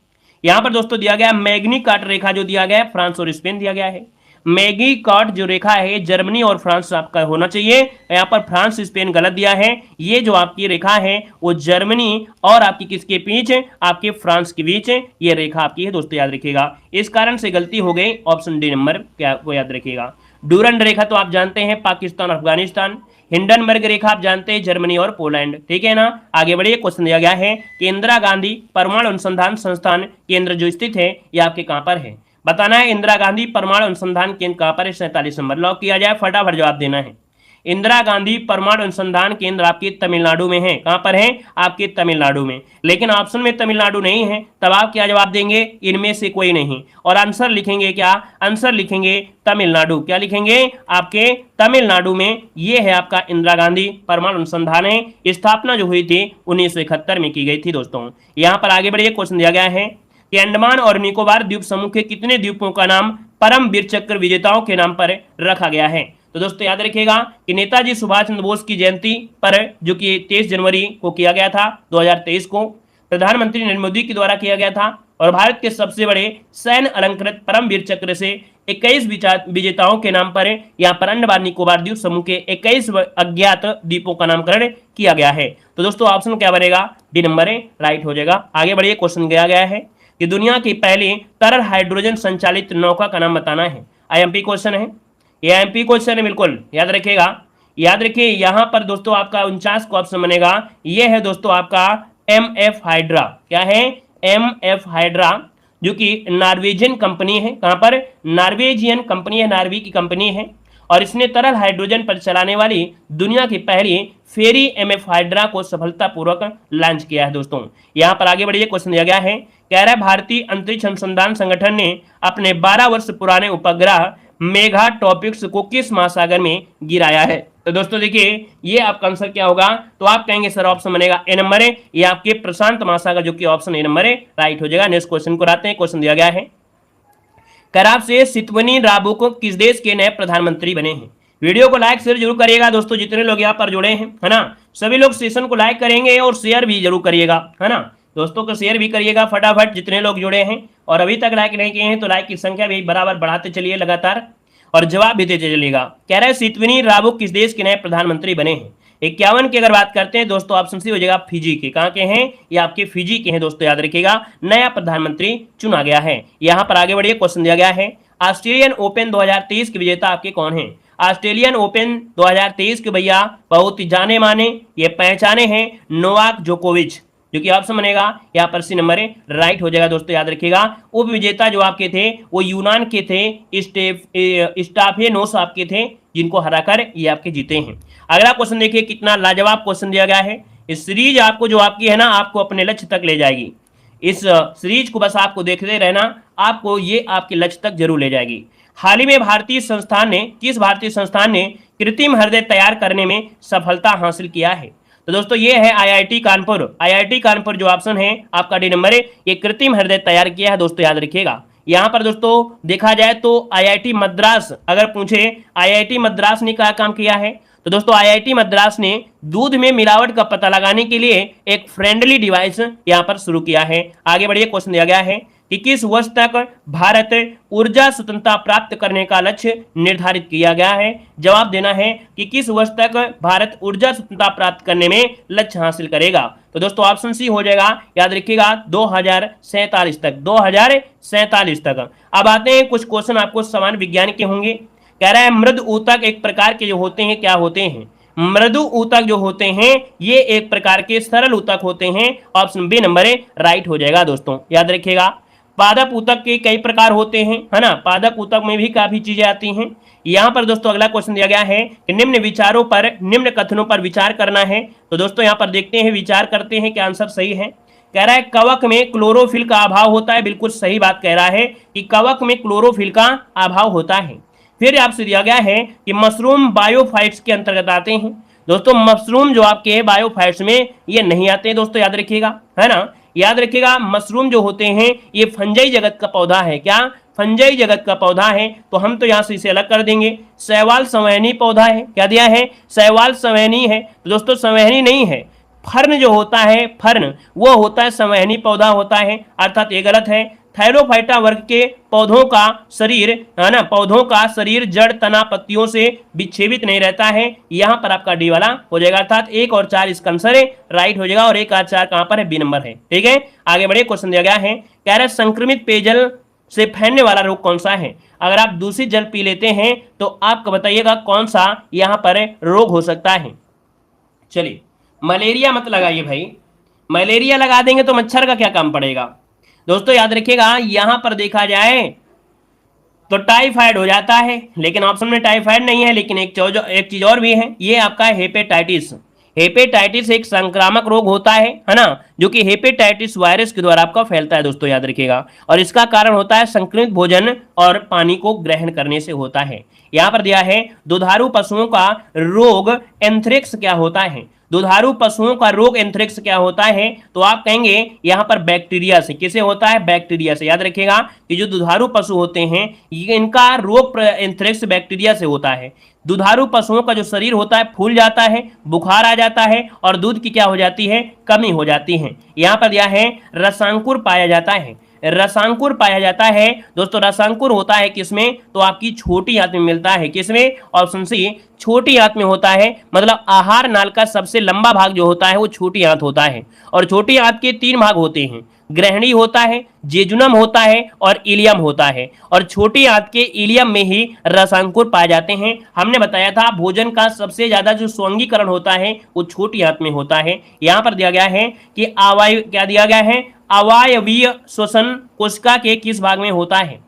यहां पर दोस्तों दिया गया मैग्नी कार्ट रेखा जो दिया गया है फ्रांस और स्पेन दिया गया है। मैगी कार्ट जो रेखा है जर्मनी और फ्रांस आपका होना चाहिए, यहाँ पर फ्रांस स्पेन गलत दिया है। ये जो आपकी रेखा है वो जर्मनी और आपकी किसके बीच, आपके फ्रांस के बीच ये रेखा आपकी है दोस्तों, याद रखिएगा। इस कारण से गलती हो गई, ऑप्शन डी नंबर क्या वो याद रखिएगा। डूरंड रेखा तो आप जानते हैं पाकिस्तान और अफगानिस्तान। हिंडनबर्ग रेखा आप जानते हैं जर्मनी और पोलैंड। ठीक है ना, आगे बढ़िए। क्वेश्चन दिया गया है कि इंदिरा गांधी परमाणु अनुसंधान संस्थान केंद्र जो स्थित है ये आपके कहां पर है, बताना है। इंदिरा गांधी परमाणु अनुसंधान केंद्र कहां पर है, 47 नंबर। लॉक किया जाए, फटाफट जवाब देना है। इंदिरा गांधी परमाणु अनुसंधान केंद्र आपके तमिलनाडु में है। कहां पर है, आपके तमिलनाडु में। लेकिन ऑप्शन में तमिलनाडु नहीं है, तब आप क्या जवाब देंगे, इनमें से कोई नहीं। और आंसर लिखेंगे क्या, आंसर लिखेंगे तमिलनाडु। क्या लिखेंगे, आपके तमिलनाडु में ये है आपका इंदिरा गांधी परमाणु अनुसंधान है। स्थापना जो हुई थी 1971 में की गई थी दोस्तों। यहां पर आगे बढ़िए, क्वेश्चन दिया गया है कि अंडमान और निकोबार द्वीप समूह के कितने द्वीपों का नाम परमवीर चक्र विजेताओं के नाम पर रखा गया है। तो दोस्तों याद रखिएगा कि नेताजी सुभाष चंद्र बोस की जयंती पर जो कि 23 जनवरी को किया गया था 2023 को, प्रधानमंत्री नरेंद्र मोदी के द्वारा किया गया था। और भारत के सबसे बड़े सैन्य अलंकृत परमवीर चक्र से 21 विजेताओं के नाम पर यहाँ पर अंडमान निकोबार द्वीप समूह के 21 अज्ञात द्वीपों का नामकरण किया गया है। तो दोस्तों ऑप्शन क्या बनेगा, डी नंबर राइट हो जाएगा। आगे बढ़िए, क्वेश्चन दिया गया है कि दुनिया की पहली तरल हाइड्रोजन संचालित नौका का नाम बताना है। आईएमपी क्वेश्चन है, ये आईएमपी क्वेश्चन है, बिल्कुल याद रखिएगा। याद रखिए यहां पर दोस्तों आपका 49 का ऑप्शन बनेगा। ये है दोस्तों आपका एमएफ हाइड्रा। क्या है, एमएफ हाइड्रा, जो कि नॉर्वेजियन कंपनी है। कहां पर, नॉर्वेजियन कंपनी है, नॉर्वे की कंपनी है। और इसने तरल हाइड्रोजन पर चलाने वाली दुनिया की पहली फेरी एमएफ हाइड्रा को सफलतापूर्वक लॉन्च किया है दोस्तों। यहां पर आगे बढ़िए, क्वेश्चन दिया गया है, कह रहा है भारतीय अंतरिक्ष अनुसंधान संगठन ने अपने 12 वर्ष पुराने उपग्रह मेगा टॉपिक्स को किस महासागर में गिराया है। तो दोस्तों देखिए ये आपका आंसर क्या होगा, तो आप कहेंगे सर ऑप्शन बनेगा ए नंबर है, ये आपके प्रशांत महासागर, जो कि ऑप्शन ए नंबर है राइट हो जाएगा। नेक्स्ट क्वेश्चन को आते हैं। क्वेश्चन दिया गया है, कराब से सितवनी राबो को किस देश के नए प्रधानमंत्री बने हैं। वीडियो को लाइक शेयर जरूर करिएगा दोस्तों, जितने लोग यहाँ पर जुड़े हैं, है ना, सभी लोग सेशन को लाइक करेंगे और शेयर भी जरूर करिएगा, है ना, दोस्तों को शेयर भी करिएगा फटाफट जितने लोग जुड़े हैं। और अभी तक लाइक नहीं किए हैं तो लाइक की संख्या भी बराबर बढ़ाते चलिए लगातार, और जवाब भी देते चलिएगा। कह रहे हैं सितवनी राबो किस देश के नए प्रधानमंत्री बने हैं। 51 की अगर बात करते हैं दोस्तों, ऑप्शन सी हो जाएगा फिजी के। कहां के हैं, ये आपके फिजी के हैं दोस्तों, याद रखिएगा। नया प्रधानमंत्री चुना गया है। यहां पर आगे बढ़िए, क्वेश्चन दिया गया है, ऑस्ट्रेलियन ओपन 2023 के विजेता आपके कौन हैं। ऑस्ट्रेलियन ओपन 2023 के भैया बहुत ही जाने माने, ये पहचाने हैं नोवाक जोकोविच, जो कि ऑप्शन बनेगा यहाँ पर सी नंबर है राइट हो जाएगा दोस्तों, याद रखिएगा। उप विजेता जो आपके थे वो यूनान के थे, स्टाफेनोस आपके थे, जिनको हराकर ये आपके जीते हैं। अगला क्वेश्चन देखिए, कितना लाजवाब क्वेश्चन दिया गया है। इस सीरीज आपको जो आपकी है ना, आपको अपने लक्ष्य तक ले जाएगी। इस सीरीज को बस आपको देखते रहना, आपको ये आपके लक्ष्य तक जरूर ले जाएगी। हाल ही में किस भारतीय संस्थान ने कृत्रिम हृदय तैयार करने में सफलता हासिल किया है। तो दोस्तों ये है आईआईटी कानपुर। आईआईटी कानपुर जो ऑप्शन है आपका डी नंबर है, ये कृत्रिम हृदय तैयार किया है दोस्तों, याद रखिएगा। यहां पर दोस्तों देखा जाए तो आईआईटी मद्रास, अगर पूछे आईआईटी मद्रास ने क्या काम किया है, तो दोस्तों आईआईटी मद्रास ने दूध में मिलावट का पता लगाने के लिए एक फ्रेंडली डिवाइस यहां पर शुरू किया है। आगे बढ़िए, क्वेश्चन दिया गया है कि किस वर्ष तक भारत ऊर्जा स्वतंत्रता प्राप्त करने का लक्ष्य निर्धारित किया गया है। जवाब देना है कि किस वर्ष तक भारत ऊर्जा स्वतंत्रता प्राप्त करने में लक्ष्य हासिल करेगा। तो दोस्तों ऑप्शन सी हो जाएगा, याद रखिएगा 2047 तक, 2047 तक। अब आते हैं कुछ क्वेश्चन आपको सामान्य विज्ञान के होंगे। कह रहा है मृद ऊतक एक प्रकार के जो होते हैं, क्या होते हैं, मृदु ऊतक जो होते हैं ये एक प्रकार के सरल ऊतक होते हैं। ऑप्शन बी नंबर राइट हो जाएगा दोस्तों, याद रखिएगा। पादप ऊतक के कई प्रकार होते हैं, है ना, पादप ऊतक में भी काफी चीजें आती हैं। यहां पर दोस्तों अगला क्वेश्चन दिया गया है कि निम्न विचारों पर, निम्न कथनों पर विचार करना है। तो दोस्तों यहां पर देखते हैं, विचार करते हैं, क्या आंसर सही है। कह रहा है कवक में क्लोरोफिल का अभाव होता है। बिल्कुल सही बात कह रहा है कि कवक में क्लोरोफिल का अभाव होता है। फिर आपसे दिया गया है कि मशरूम बायोफाइट्स के अंतर्गत आते हैं। दोस्तों मशरूम जो आपके बायोफाइट्स में ये नहीं आते हैं दोस्तों, याद रखिएगा, है ना, याद रखिएगा। मशरूम जो होते हैं ये फंजाई जगत का पौधा है। क्या? फंजाई जगत का पौधा है। तो हम तो यहां से इसे अलग कर देंगे। शैवाल संवहनी पौधा है। क्या दिया है? शैवाल संवहनी है। तो दोस्तों संवहनी नहीं है, फर्न जो होता है, फर्न वो होता है, संवहनी पौधा होता है, अर्थात ये गलत है। थैलोफाइटा वर्ग के पौधों का शरीर, है ना, पौधों का शरीर जड़, तना, पत्तियों से विच्छेदित नहीं रहता है। यहां पर आपका डी वाला हो जाएगा, अर्थात 1 और 4 इसका आंसर राइट हो जाएगा। और 1 और 4 कहां पर है? बी नंबर है। ठीक है, आगे बढ़े। क्वेश्चन दिया गया है, कह रहा है संक्रमित पेयजल से फैलने वाला रोग कौन सा है? अगर आप दूषित जल पी लेते हैं तो आपको बताइएगा कौन सा यहां पर रोग हो सकता है। चलिए, मलेरिया मत लगाइए भाई, मलेरिया लगा देंगे तो मच्छर का क्या काम पड़ेगा। दोस्तों याद रखिएगा, यहां पर देखा जाए तो टाइफाइड हो जाता है, लेकिन ऑप्शन में टाइफाइड नहीं है। लेकिन एक चीज और भी है, ये आपका हेपेटाइटिस। हेपेटाइटिस एक संक्रामक रोग होता है ना, जो कि हेपेटाइटिस वायरस के द्वारा आपका फैलता है दोस्तों, याद रखिएगा। और इसका कारण होता है संक्रमित भोजन और पानी को ग्रहण करने से होता है। यहां पर दिया है दुधारू पशुओं का रोग एंथ्रेक्स क्या होता है। दुधारू पशुओं का रोग एंथ्रेक्स क्या होता है? तो आप कहेंगे यहां पर बैक्टीरिया से। किसे होता है? बैक्टीरिया से। याद रखिएगा कि जो दुधारू पशु होते हैं इनका रोग एंथ्रेक्स बैक्टीरिया से होता है। दुधारू पशुओं का जो शरीर होता है फूल जाता है, बुखार आ जाता है और दूध की क्या हो जाती है? कमी हो जाती है। यहां पर दिया है रसांकुर पाया जाता है। रसांकुर पाया जाता है दोस्तों, रसांकुर होता है किसमें? तो आपकी छोटी आंत में मिलता है। किसमें? ऑप्शन सी, छोटी आंत में होता है। मतलब आहार नाल का सबसे लंबा भाग जो होता है वो छोटी आंत होता है। और छोटी आंत के 3 भाग होते हैं, ग्रहणी होता है, जेजुनम होता है और इलियम होता है। और छोटी आंत के इलियम में ही रसांकुर पाए जाते हैं। हमने बताया था भोजन का सबसे ज्यादा जो स्वांगीकरण होता है वो छोटी आंत में होता है। यहां पर दिया गया है कि क्या दिया गया है? अवायवीय श्वसन कोशिका के किस भाग में होता है?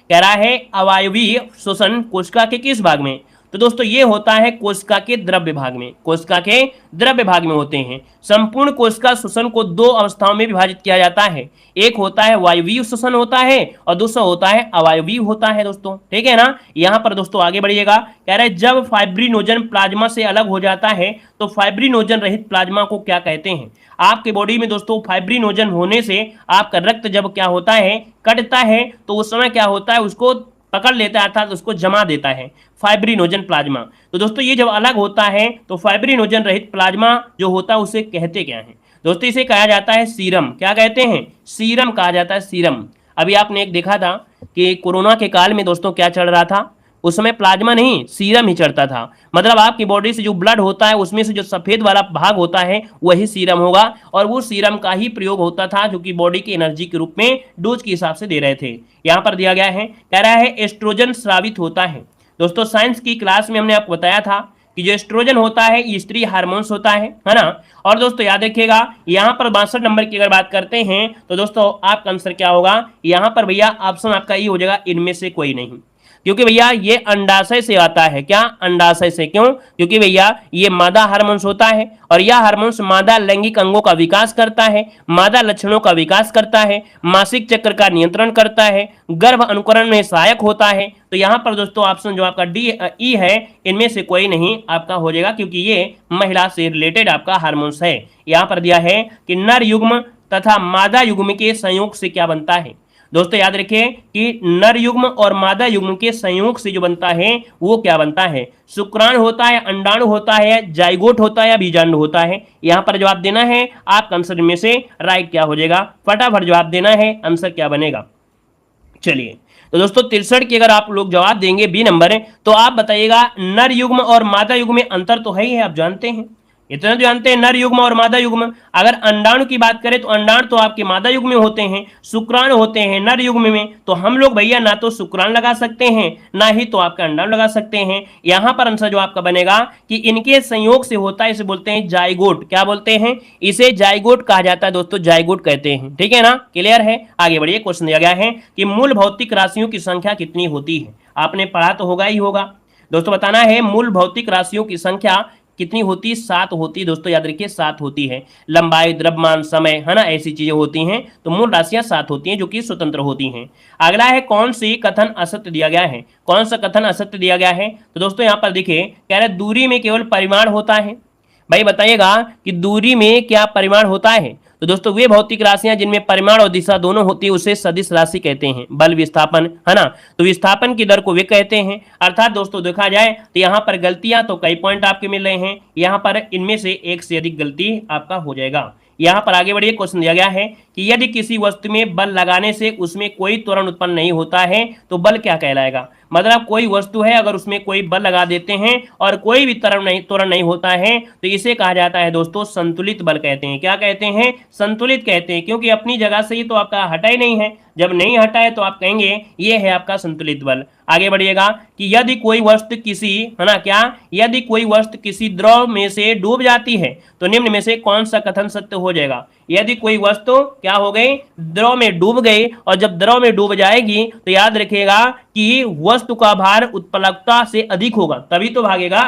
कह रहा है अवायवीय श्वसन कोशिका के किस भाग में? तो दोस्तों ये होता है कोशिका के द्रव्य भाग में। कोशिका के द्रव्य भाग में होते हैं। संपूर्ण कोशिका श्वसन को 2 अवस्थाओं में विभाजित किया जाता है। एक होता है वायवीय श्वसन होता है और दूसरा होता है अवायवीय होता है दोस्तों, ठीक है ना। यहां पर दोस्तों आगे बढ़िएगा, कह रहा है जब फाइब्रिनोजन प्लाज्मा से अलग हो जाता है तो फाइब्रिनोजन रहित प्लाज्मा को क्या कहते हैं? आपके बॉडी में दोस्तों फाइब्रिनोजन होने से आपका रक्त जब क्या होता है? कटता है, तो उस समय क्या होता है? उसको पकड़ लेता है, अर्थात उसको जमा देता है, फाइब्रिनोजन प्लाज्मा। तो दोस्तों ये जब अलग होता है तो फाइब्रिनोजन रहित प्लाज्मा जो होता है उसे कहते क्या है? दोस्तों इसे कहा जाता है सीरम। क्या कहते हैं? सीरम कहा जाता है, सीरम। अभी आपने एक देखा था कि कोरोना के काल में दोस्तों क्या चढ़ रहा था? उस समय प्लाज्मा नहीं, सीरम ही चढ़ता था। मतलब आपकी बॉडी से जो ब्लड होता है उसमें से जो सफेद वाला भाग होता है वही सीरम होगा। और वो सीरम का ही प्रयोग होता था जो कि बॉडी की एनर्जी के रूप में डोज के हिसाब से दे रहे थे। यहां पर दिया गया है, कह रहा है एस्ट्रोजन स्रावित होता है। दोस्तों साइंस की क्लास में हमने आपको बताया था कि जो एस्ट्रोजन होता है ये स्त्री हार्मोन्स होता है ना। और दोस्तों याद रखिएगा यहां पर 62 नंबर की अगर बात करते हैं तो दोस्तों आपका आंसर क्या होगा? यहां पर भैया ऑप्शन आपका ये हो जाएगा, इनमें से कोई नहीं। क्योंकि भैया ये अंडाशय से आता है। क्या? अंडाशय से। क्यों? क्योंकि भैया ये मादा हार्मोन्स होता है और यह हार्मोन्स मादा लैंगिक अंगों का विकास करता है, मादा लक्षणों का विकास करता है, मासिक चक्र का नियंत्रण करता है, गर्भ अनुकरण में सहायक होता है। तो यहां पर दोस्तों ऑप्शन जो आपका ई है इनमें से कोई नहीं आपका हो जाएगा, क्योंकि ये महिला से रिलेटेड आपका हार्मोन्स है। यहां पर दिया है कि नर युग्म तथा मादा युग्म के संयोग से क्या बनता है? दोस्तों याद रखिए कि नर युग्म और मादा युग्म के संयोग से जो बनता है वो क्या बनता है? शुक्राणु होता है, अंडाणु होता है, जाइगोट होता है या बीजांडु होता है। यहां पर जवाब देना है, आपका आंसर में से राइट क्या हो जाएगा? फटाफट जवाब देना है, आंसर क्या बनेगा। चलिए तो दोस्तों 63 की अगर आप लोग जवाब देंगे बी नंबर है तो आप बताइएगा नर युग्म और मादा युग्म में अंतर तो है ही है, आप जानते हैं। इतना तो जानते हैं, नर युग्म और मादा युग्म। अगर अंडाणु की बात करें तो अंडाणु तो आपके मादा युग्म में होते हैं, शुक्राणु होते हैं नर युग्म में। तो हम लोग भैया ना तो शुक्राणु लगा सकते हैं ना ही तो आपका अंडाणु लगा सकते हैं। यहां पर आंसर जो आपका बनेगा कि इनके संयोग से होता है, इसे बोलते हैं जाइगोट। क्या बोलते हैं? इसे जाइगोट कहा जाता है दोस्तों, जाइगोट कहते हैं। ठीक है ना, क्लियर है? आगे बढ़िए, क्वेश्चन दिया गया है कि मूल भौतिक राशियों की संख्या कितनी होती है। आपने पढ़ा तो होगा ही होगा दोस्तों, बताना है मूल भौतिक राशियों की संख्या कितनी होती? 7 होती है दोस्तों, याद रखिए 7 होती है। लंबाई, द्रव्यमान, समय, है ना, ऐसी चीजें होती हैं। तो मूल राशियां 7 होती हैं जो कि स्वतंत्र होती हैं। अगला है कौन सी कथन असत्य दिया गया है। कौन सा कथन असत्य दिया गया है? तो दोस्तों यहां पर देखिए, कह रहे दूरी में केवल परिमाण होता है। भाई बताइएगा कि दूरी में क्या परिमाण होता है? तो दोस्तों वे भौतिक राशियां जिनमें परिमाण और दिशा दोनों होती है उसे सदिश राशि कहते हैं। बल, विस्थापन, है ना, तो विस्थापन की दर को वे कहते हैं। अर्थात दोस्तों देखा जाए तो यहाँ पर गलतियां तो कई पॉइंट आपके मिल रहे हैं, यहाँ पर इनमें से एक से अधिक गलती आपका हो जाएगा। यहाँ पर आगे बढ़िए, क्वेश्चन दिया गया है कि यदि किसी वस्तु में बल लगाने से उसमें कोई त्वरण उत्पन्न नहीं होता है तो बल क्या कहलाएगा। मतलब कोई वस्तु है, अगर उसमें कोई बल लगा देते हैं और कोई भी त्वरण नहीं होता है तो इसे कहा जाता है दोस्तों संतुलित बल कहते हैं। क्या कहते हैं? संतुलित कहते हैं, क्योंकि अपनी जगह से ही तो आपका हटा ही नहीं है। जब नहीं हटा है तो आप कहेंगे ये है आपका संतुलित बल। आगे बढ़िएगा कि यदि कोई वस्तु किसी, है ना, क्या, यदि कोई वस्तु किसी द्रव में से डूब जाती है तो निम्न में से कौन सा कथन सत्य हो जाएगा। यदि कोई वस्तु क्या हो गई, द्रव में डूब गई, और जब द्रव में डूब जाएगी तो याद रखिएगा कि वस्तु का भार उत्प्लवकता से अधिक होगा, तभी तो भागेगा,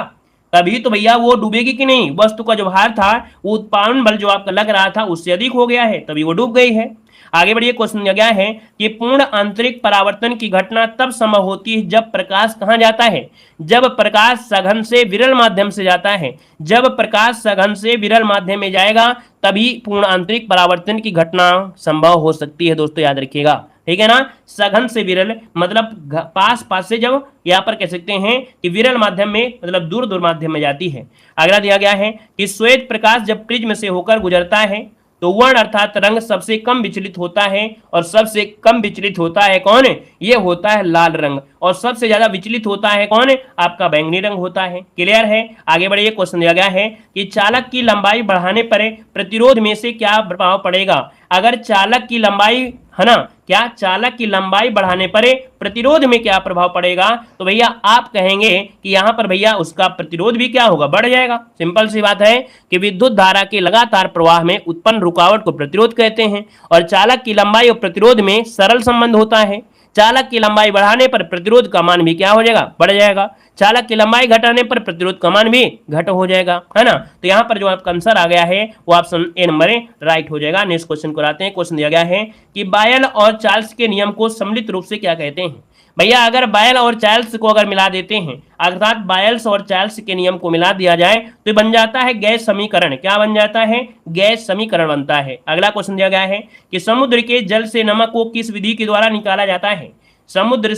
तभी तो भैया वो डूबेगी कि नहीं। वस्तु का जो भार था वो उत्पादन बल जो आपका लग रहा था उससे अधिक हो गया है, तभी वो डूब गई है। आगे बढ़िए, क्वेश्चन दिया गया है कि पूर्ण आंतरिक परावर्तन की घटना तब संभव होती है जब प्रकाश कहां जाता है। जब प्रकाश सघन से विरल माध्यम से जाता है। जब प्रकाश सघन से विरल माध्यम में जाएगा तभी पूर्ण आंतरिक परावर्तन की घटना संभव हो सकती है दोस्तों, याद रखिएगा। ठीक है ना, सघन से विरल मतलब पास पास से, जब यहाँ पर कह सकते हैं कि विरल माध्यम में मतलब दूर दूर माध्यम में जाती है। अगला दिया गया है कि श्वेत प्रकाश जब प्रिज्म से होकर गुजरता है तो वर्ण अर्थात रंग सबसे कम विचलित होता है, और सबसे कम विचलित होता है कौन? ये होता है लाल रंग। और सबसे ज्यादा विचलित होता है कौन? आपका बैंगनी रंग होता है। क्लियर है? आगे बढ़िए, क्वेश्चन दिया गया है कि चालक की लंबाई बढ़ाने पर प्रतिरोध में से क्या प्रभाव पड़ेगा। अगर चालक की लंबाई, है ना, क्या चालक की लंबाई बढ़ाने पर प्रतिरोध में क्या प्रभाव पड़ेगा, तो भैया आप कहेंगे कि यहां पर भैया उसका प्रतिरोध भी क्या होगा, बढ़ जाएगा। सिंपल सी बात है कि विद्युत धारा के लगातार प्रवाह में उत्पन्न रुकावट को प्रतिरोध कहते हैं, और चालक की लंबाई और प्रतिरोध में सरल संबंध होता है। चालक की लंबाई बढ़ाने पर प्रतिरोध का मान भी क्या हो जाएगा, बढ़ जाएगा। चालक की लंबाई घटाने पर प्रतिरोध का मान भी घट हो जाएगा, है ना। तो यहाँ पर जो आपका आंसर आ गया है वो ऑप्शन ए नंबर राइट हो जाएगा। नेक्स्ट क्वेश्चन को आते हैं। क्वेश्चन दिया गया है कि बायल और चार्ल्स के नियम को सम्मिलित रूप से क्या कहते हैं। भैया अगर बायल और चार्ल्स को अगर मिला देते हैं, अर्थात बायल्स और चार्ल्स के नियम को मिला दिया जाए तो बन जाता है गैस समीकरण। क्या बन जाता है? गैस समीकरण बनता है। अगला क्वेश्चन दिया गया है कि समुद्र के जल से नमक को किस विधि के द्वारा निकाला जाता है। समुद्र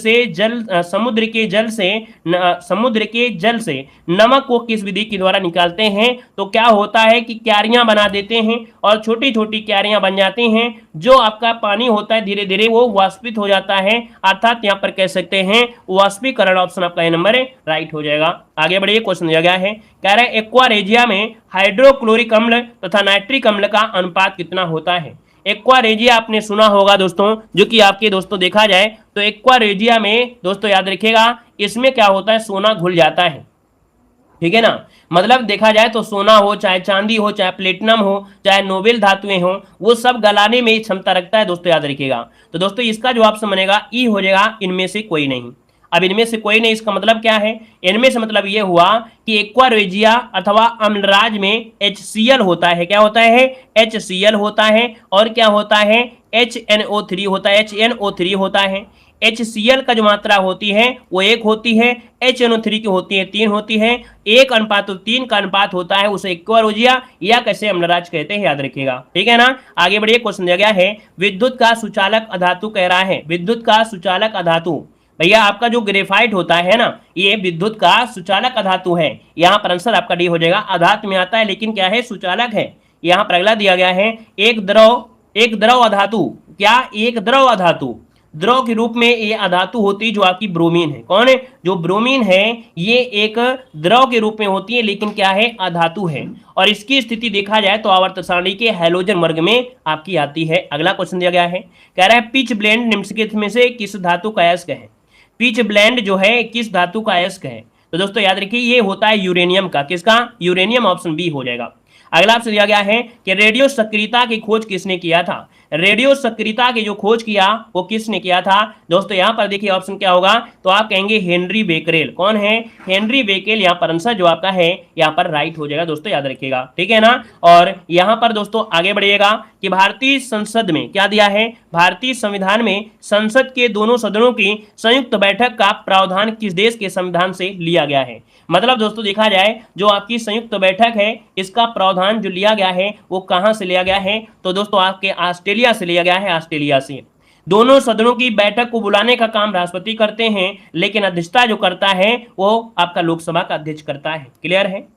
के जल से नमक को किस विधि के द्वारा निकालते हैं, तो क्या होता है कि क्यारियां बना देते हैं और छोटी छोटी क्यारियां बन जाती हैं। जो आपका पानी होता है धीरे धीरे वो वाष्पित हो जाता है, अर्थात यहाँ पर कह सकते हैं वाष्पीकरण। ऑप्शन आपका नंबर राइट हो जाएगा। आगे बढ़िए, क्वेश्चन दिया गया है, कह रहे एक्वा रेजिया में हाइड्रोक्लोरिक अम्ल तथा नाइट्रिक अम्ल का अनुपात कितना होता है। एक्वा रेजिया आपने सुना होगा दोस्तों, जो कि आपके दोस्तों देखा जाए तो एक्वा रेजिया में दोस्तों याद रखिएगा इसमें क्या होता है, सोना घुल जाता है। ठीक है ना, मतलब देखा जाए तो सोना हो, चाहे चांदी हो, चाहे प्लेटिनम हो, चाहे नोबेल धातुएं हो, वो सब गलाने में क्षमता रखता है दोस्तों, याद रखिएगा। तो दोस्तों इसका जो ऑप्शन बनेगा ई हो जाएगा, इनमें से कोई नहीं। अब इनमें से कोई नहीं, इसका मतलब क्या है, इनमें से मतलब ये हुआ कि एक्वा रेजिया अथवा अम्लराज में HCl होता है। क्या होता है? HCl होता है। और क्या होता है? HNO3 होता है, HNO3 होता है। HCl का जो मात्रा होती है वो 1 होती है, HNO3 की होती है 3 होती है। 1:3 का अनुपात होता है, उसे एक्वा रेजिया या कैसे अम्लराज कहते हैं, याद रखिएगा। ठीक है ना। आगे बढ़िए, क्वेश्चन दिया गया है विद्युत का सुचालक अधातु कह रहा है। विद्युत का सुचालक अधातु, भैया आपका जो ग्रेफाइट होता है ना, ये विद्युत का सुचालक अधातु है। यहाँ पर आंसर आपका डी हो जाएगा। अधातु में आता है लेकिन क्या है, सुचालक है। यहाँ पर अगला दिया गया है एक द्रव अधातु। क्या? एक द्रव अधातु। द्रव के रूप में ये अधातु होती है जो आपकी ब्रोमीन है। कौन है? जो ब्रोमीन है ये एक द्रव के रूप में होती है, लेकिन क्या है? अधातु है। और इसकी स्थिति देखा जाए तो आवर्त सारणी के हैलोजन वर्ग में आपकी आती है। अगला क्वेश्चन दिया गया है, कह रहा है पिच ब्लेंड निम्नलिखित में से किस धातु का अयस्क है? पिच ब्लेंड जो है किस धातु का अयस्क है? तो दोस्तों याद रखिए ये होता है यूरेनियम का। किसका? यूरेनियम, ऑप्शन बी हो जाएगा। अगला आपसे दिया गया है कि रेडियो सक्रियता की खोज किसने किया था? रेडियो सक्रियता की जो खोज किया वो किसने किया था? दोस्तों यहां पर देखिए ऑप्शन क्या होगा, तो आप कहेंगे हेनरी बेकरेल। कौन है? Henri Becquerel. यहां पर आंसर जो आपका है यहां पर राइट हो जाएगा दोस्तों, याद रखिएगा, ठीक है ना। और यहां पर दोस्तों आगे बढ़िएगा कि भारतीय संसद में क्या दिया है? भारतीय संविधान में संसद के दोनों सदनों की संयुक्त बैठक का प्रावधान किस देश के संविधान से लिया गया है? मतलब दोस्तों देखा जाए जो आपकी संयुक्त बैठक है इसका प्रावधान जो लिया गया है वो कहां से लिया गया है? तो दोस्तों आपके ऑस्ट्रेलिया से लिया गया है, ऑस्ट्रेलिया से। दोनों सदनों की बैठक को बुलाने का काम राष्ट्रपति करते हैं, लेकिन अध्यक्षता जो करता है वो आपका लोकसभा का अध्यक्ष करता है। क्लियर है?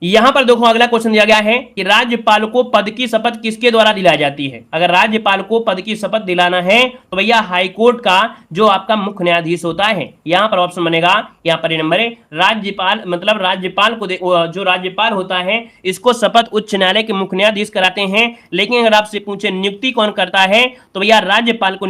यहां पर देखो अगला क्वेश्चन दिया गया है कि राज्यपाल को पद की शपथ किसके द्वारा दिलाई जाती है? अगर राज्यपाल को पद की शपथ दिलाना है तो भैया हाईकोर्ट का जो आपका मुख्य न्यायाधीश होता है, यहां पर ऑप्शन बनेगा, यहां पर नंबर है राज्यपाल। मतलब राज्यपाल को जो राज्यपाल होता है इसको शपथ उच्च न्यायालय के मुख्य न्यायाधीश कराते हैं। लेकिन अगर आपसे पूछे नियुक्ति कौन करता है, तो भैया राज्यपाल की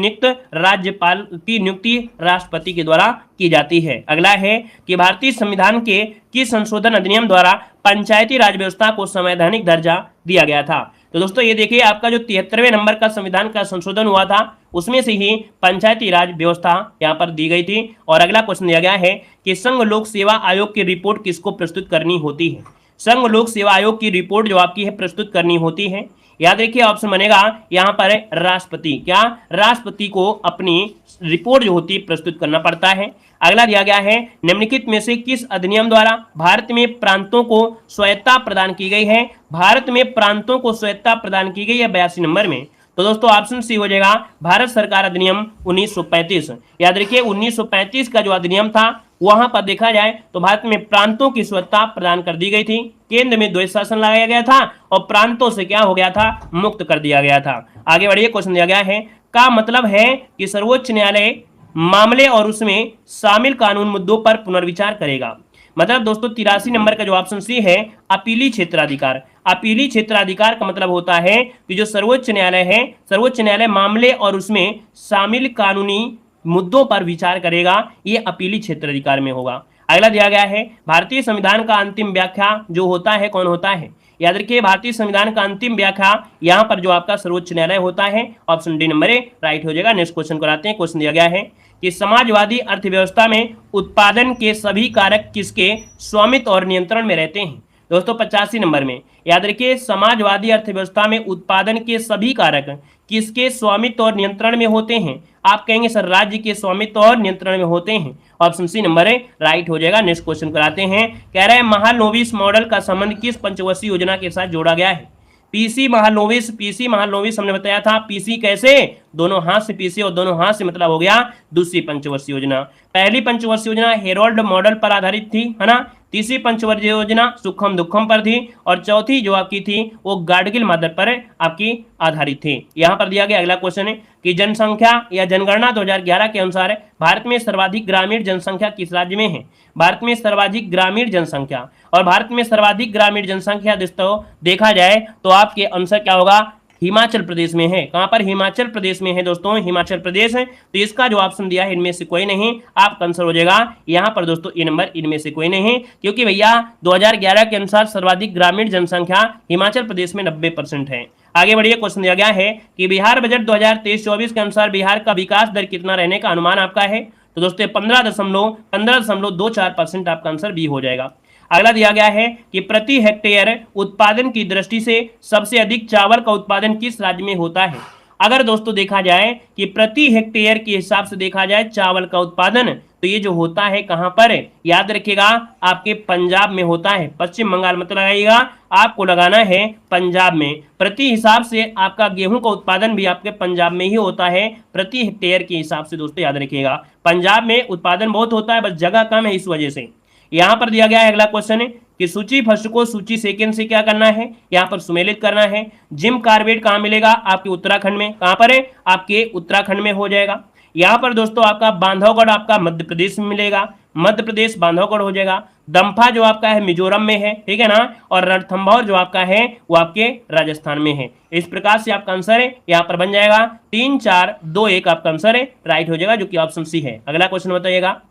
नियुक्ति राष्ट्रपति के द्वारा की जाती है। अगला है कि भारतीय संविधान के किस संशोधन अधिनियम द्वारा पंचायती राज व्यवस्था को संवैधानिक दर्जा दिया गया था? तो दोस्तों ये देखिए आपका जो 73वें नंबर का संविधान का संशोधन हुआ था उसमें से ही पंचायती राज व्यवस्था यहां पर दी गई थी। और अगला क्वेश्चन दिया गया है कि संघ लोक सेवा आयोग की रिपोर्ट किसको प्रस्तुत करनी होती है? संघ लोक सेवा आयोग की रिपोर्ट जो आपकी है प्रस्तुत करनी होती है। याद रखिए ऑप्शन बनेगा यहां पर राष्ट्रपति। क्या? राष्ट्रपति को अपनी रिपोर्ट जो होती है प्रस्तुत करना पड़ता है। अगला दिया गया है निम्नलिखित में से किस अधिनियम द्वारा भारत में प्रांतों को स्वायत्तता प्रदान की गई है? भारत में प्रांतों को स्वायत्तता प्रदान की गई है 82 नंबर में। तो दोस्तों ऑप्शन सी हो जाएगा भारत सरकार अधिनियम 1935। याद रखिए 1935 का जो अधिनियम था वहां पर देखा जाए तो भारत में प्रांतों की स्वायत्तता प्रदान कर दी गई थी। केंद्र में द्वैध शासन लगाया गया था और प्रांतों से क्या हो गया था? मुक्त कर दिया गया था। आगे बढ़िए क्वेश्चन दिया गया है का मतलब है कि सर्वोच्च न्यायालय मामले और उसमें शामिल कानून मुद्दों पर पुनर्विचार करेगा। मतलब दोस्तों 83 नंबर का जो ऑप्शन सी है अपीली क्षेत्राधिकार। अपीली क्षेत्राधिकार का मतलब होता है कि जो सर्वोच्च न्यायालय है, सर्वोच्च न्यायालय मामले और उसमें शामिल कानूनी मुद्दों पर विचार करेगा, ये अपीली क्षेत्राधिकार में होगा। अगला दिया गया है भारतीय संविधान का अंतिम व्याख्या जो होता है कौन होता है? याद रखिए भारतीय संविधान का अंतिम व्याख्या यहां पर जो आपका सर्वोच्च न्यायालय होता है। ऑप्शन डी नंबर राइट हो जाएगा। नेक्स्ट क्वेश्चन कराते हैं। क्वेश्चन दिया गया है कि समाजवादी अर्थव्यवस्था में उत्पादन के सभी कारक किसके स्वामित्व और नियंत्रण में रहते हैं? दोस्तों 85 नंबर में याद रखिए समाजवादी अर्थव्यवस्था में उत्पादन के सभी कारक किसके स्वामित्व और नियंत्रण में होते हैं? आप कहेंगे सर राज्य के स्वामित्व और नियंत्रण में होते हैं। ऑप्शन सी नंबर राइट हो जाएगा। नेक्स्ट क्वेश्चन कराते हैं। कह रहे हैं महालनोबिस मॉडल का संबंध किस पंचवर्षीय योजना के साथ जोड़ा गया है? पीसी महालनोबिस हमने बताया था। पीसी कैसे? दोनों हाथ से पीसी और दोनों हाथ से मतलब हो गया दूसरी पंचवर्षीय योजना। पहली पंचवर्षीय योजना हेरोल्ड मॉडल पर आधारित थी, है ना। तीसरी पंचवर्षीय योजना सुखम दुखम पर थी और चौथी जो आपकी थी वो गाडगिल मॉडल पर आपकी आधारित थी। यहां पर दिया गया अगला क्वेश्चन है कि जनसंख्या या जनगणना 2011 के अनुसार भारत में सर्वाधिक ग्रामीण जनसंख्या किस राज्य में है? भारत में सर्वाधिक ग्रामीण जनसंख्या, और भारत में सर्वाधिक ग्रामीण जनसंख्या दोस्तों देखा जाए तो आपके आंसर क्या होगा? हिमाचल प्रदेश में है। कहां पर? हिमाचल प्रदेश में है दोस्तों, हिमाचल प्रदेश है। तो इसका जो ऑप्शन दिया है इनमें से कोई नहीं, आपका आंसर हो जाएगा यहां पर दोस्तों ये नंबर इनमें से कोई नहीं, क्योंकि भैया 2011 के अनुसार सर्वाधिक ग्रामीण जनसंख्या हिमाचल प्रदेश में 90% है। आगे बढ़िए क्वेश्चन दिया गया है कि बिहार बजट 2023-24 के अनुसार बिहार का विकास दर कितना रहने का अनुमान आपका है? तो दोस्तों 15.24% आपका आंसर बी हो जाएगा। अगला दिया गया है कि प्रति हेक्टेयर उत्पादन की दृष्टि से सबसे अधिक चावल का उत्पादन किस राज्य में होता है? अगर दोस्तों देखा जाए कि प्रति हेक्टेयर के हिसाब से देखा जाए चावल का उत्पादन, तो ये जो होता है कहां पर है? याद रखिएगा आपके पंजाब में होता है। पश्चिम बंगाल मत लगाइएगा, आपको लगाना है पंजाब में। प्रति हिसाब से आपका गेहूं का उत्पादन भी आपके पंजाब में ही होता है प्रति हेक्टेयर के हिसाब से। दोस्तों याद रखिएगा पंजाब में उत्पादन बहुत होता है, बस जगह कम है इस वजह से। यहां पर दिया गया है अगला क्वेश्चन है कि सूची फर्स्ट को सूची सेकंड से क्या करना है, यहाँ पर सुमेलित करना है। जिम कार्बेट कहाँ मिलेगा, आपके उत्तराखंड में। कहाँ पर है, आपके उत्तराखंड में हो जाएगा। यहाँ पर दोस्तों आपका बांधवगढ़ आपका मध्य प्रदेश में मिलेगा, मध्य प्रदेश बांधवगढ़ हो जाएगा। दम्फा जो आपका है मिजोरम में है, ठीक है ना। और रणथंभौर जो आपका है वो आपके राजस्थान में है। इस प्रकार से आपका आंसर है यहाँ पर बन जाएगा 3 4 2 1 आपका आंसर है, राइट हो जाएगा, जो कि ऑप्शन सी है। अगला क्वेश्चन बताइएगा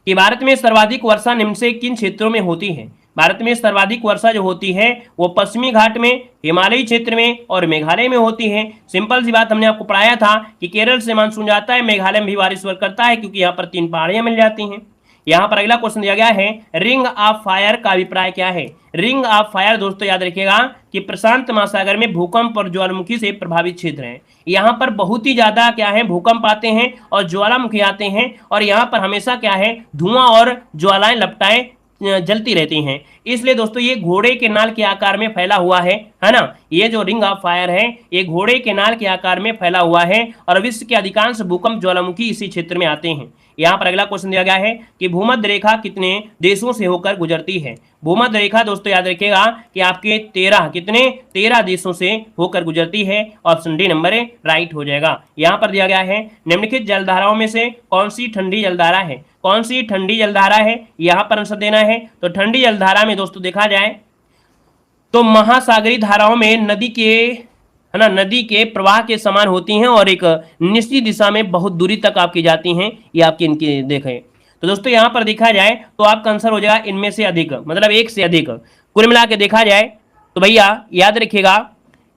कि भारत में सर्वाधिक वर्षा निम्न से किन क्षेत्रों में होती है। भारत में सर्वाधिक वर्षा जो होती है वो पश्चिमी घाट में, हिमालयी क्षेत्र में और मेघालय में होती है। सिंपल सी बात, हमने आपको पढ़ाया था कि केरल से मानसून जाता है, मेघालय में भी बारिश करता है, क्योंकि यहाँ पर 3 पहाड़ियां मिल जाती हैं। यहाँ पर अगला क्वेश्चन दिया गया है, रिंग ऑफ फायर का अभिप्राय क्या है। रिंग ऑफ फायर दोस्तों याद रखिएगा कि प्रशांत महासागर में भूकंप और ज्वालामुखी से प्रभावित क्षेत्र है। यहाँ पर बहुत ही ज्यादा क्या है, भूकंप आते हैं और ज्वालामुखी आते हैं, और यहाँ पर हमेशा क्या है, धुआं और ज्वालाएं लपटाएं जलती रहती हैं। इसलिए दोस्तों ये घोड़े के नाल के आकार में फैला हुआ है ना। ये जो रिंग ऑफ फायर है ये घोड़े के नाल के आकार में फैला हुआ है, और विश्व के अधिकांश भूकंप ज्वालामुखी इसी क्षेत्र में आते हैं। यहाँ पर अगला क्वेश्चन दिया गया है कि भूमध्य रेखा कितने देशों से होकर गुजरती है। भूमध्य रेखा दोस्तों याद रखिएगा कि आपके 13 देशों से होकर गुजरती है। ऑप्शन डी नंबर राइट हो जाएगा। यहाँ पर दिया गया है, निम्नलिखित जलधाराओं में से कौन सी ठंडी जलधारा है। कौन सी ठंडी जलधारा है, यहाँ पर आंसर देना है। तो ठंडी जलधारा में दोस्तों देखा जाए तो महासागरीय धाराओं में नदी के प्रवाह के समान होती हैं और एक निश्चित दिशा में बहुत दूरी तक आपकी जाती हैं। ये आपकी इनकी देखें तो दोस्तों यहाँ पर देखा जाए तो आपका आंसर हो जाएगा इनमें से अधिक, मतलब एक से अधिक। कुल मिला के देखा जाए तो भैया याद रखिएगा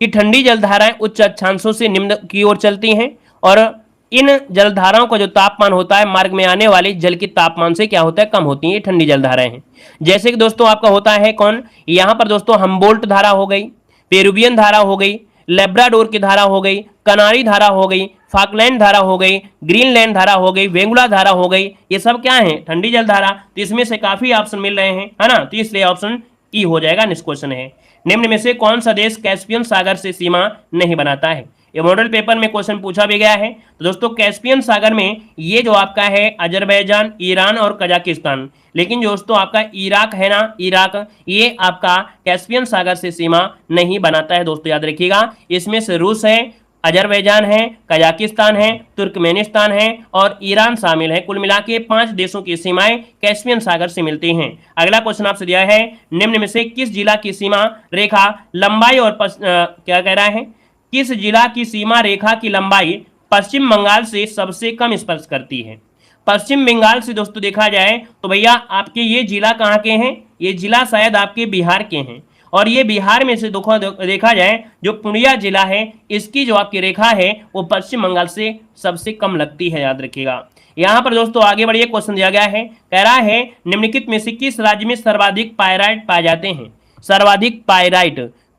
कि ठंडी जलधाराएं उच्च अक्षांशों से निम्न की ओर चलती हैं, और इन जलधाराओं का जो तापमान होता है मार्ग में आने वाले जल के तापमान से क्या होता है, कम होती है। ये ठंडी जलधाराएं हैं। जैसे कि दोस्तों आपका होता है कौन, यहाँ पर दोस्तों हम्बोल्ट धारा हो गई, पेरुवियन धारा हो गई, लेब्राडोर की धारा हो गई, कनारी धारा हो गई, फाकलैंड धारा हो गई, ग्रीनलैंड धारा हो गई, वेंगुला धारा हो गई। ये सब क्या है, ठंडी जलधारा। तो इसमें से काफी ऑप्शन मिल रहे हैं, है ना। तो इसलिए ऑप्शन ई हो जाएगा, नेक्स्ट क्वेश्चन है, निम्न में से कौन सा देश कैस्पियन सागर से सीमा नहीं बनाता है। ये मॉडल पेपर में क्वेश्चन पूछा भी गया है। तो दोस्तों कैस्पियन सागर में ये जो आपका है अजरबैजान, ईरान और कजाकिस्तान, लेकिन दोस्तों आपका इराक है ना, इराक ये आपका कैस्पियन सागर से सीमा नहीं बनाता है। दोस्तों याद रखिएगा इसमें से रूस है, अजरबैजान है, कजाकिस्तान है, तुर्कमेनिस्तान है और ईरान शामिल है। कुल मिला के 5 देशों की सीमाएं कैस्पियन सागर से मिलती हैं। अगला क्वेश्चन आपसे दिया है, निम्न में से किस जिला की सीमा रेखा लंबाई और क्या कह रहा है, किस जिला की सीमा रेखा की लंबाई पश्चिम बंगाल से सबसे कम स्पर्श करती है। पश्चिम बंगाल से दोस्तों देखा जाए तो भैया आपके ये जिला कहाँ के हैं, ये जिला शायद आपके बिहार के हैं, और ये बिहार में से देखा जाए जो पूर्णिया जिला है इसकी जो आपकी रेखा है वो पश्चिम बंगाल से सबसे कम लगती है, याद रखिएगा। यहाँ पर दोस्तों आगे बढ़िए, क्वेश्चन दिया गया है, कह रहा है निम्नलिखित में से किस राज्य में सर्वाधिक पायराइट पाए जाते हैं। सर्वाधिक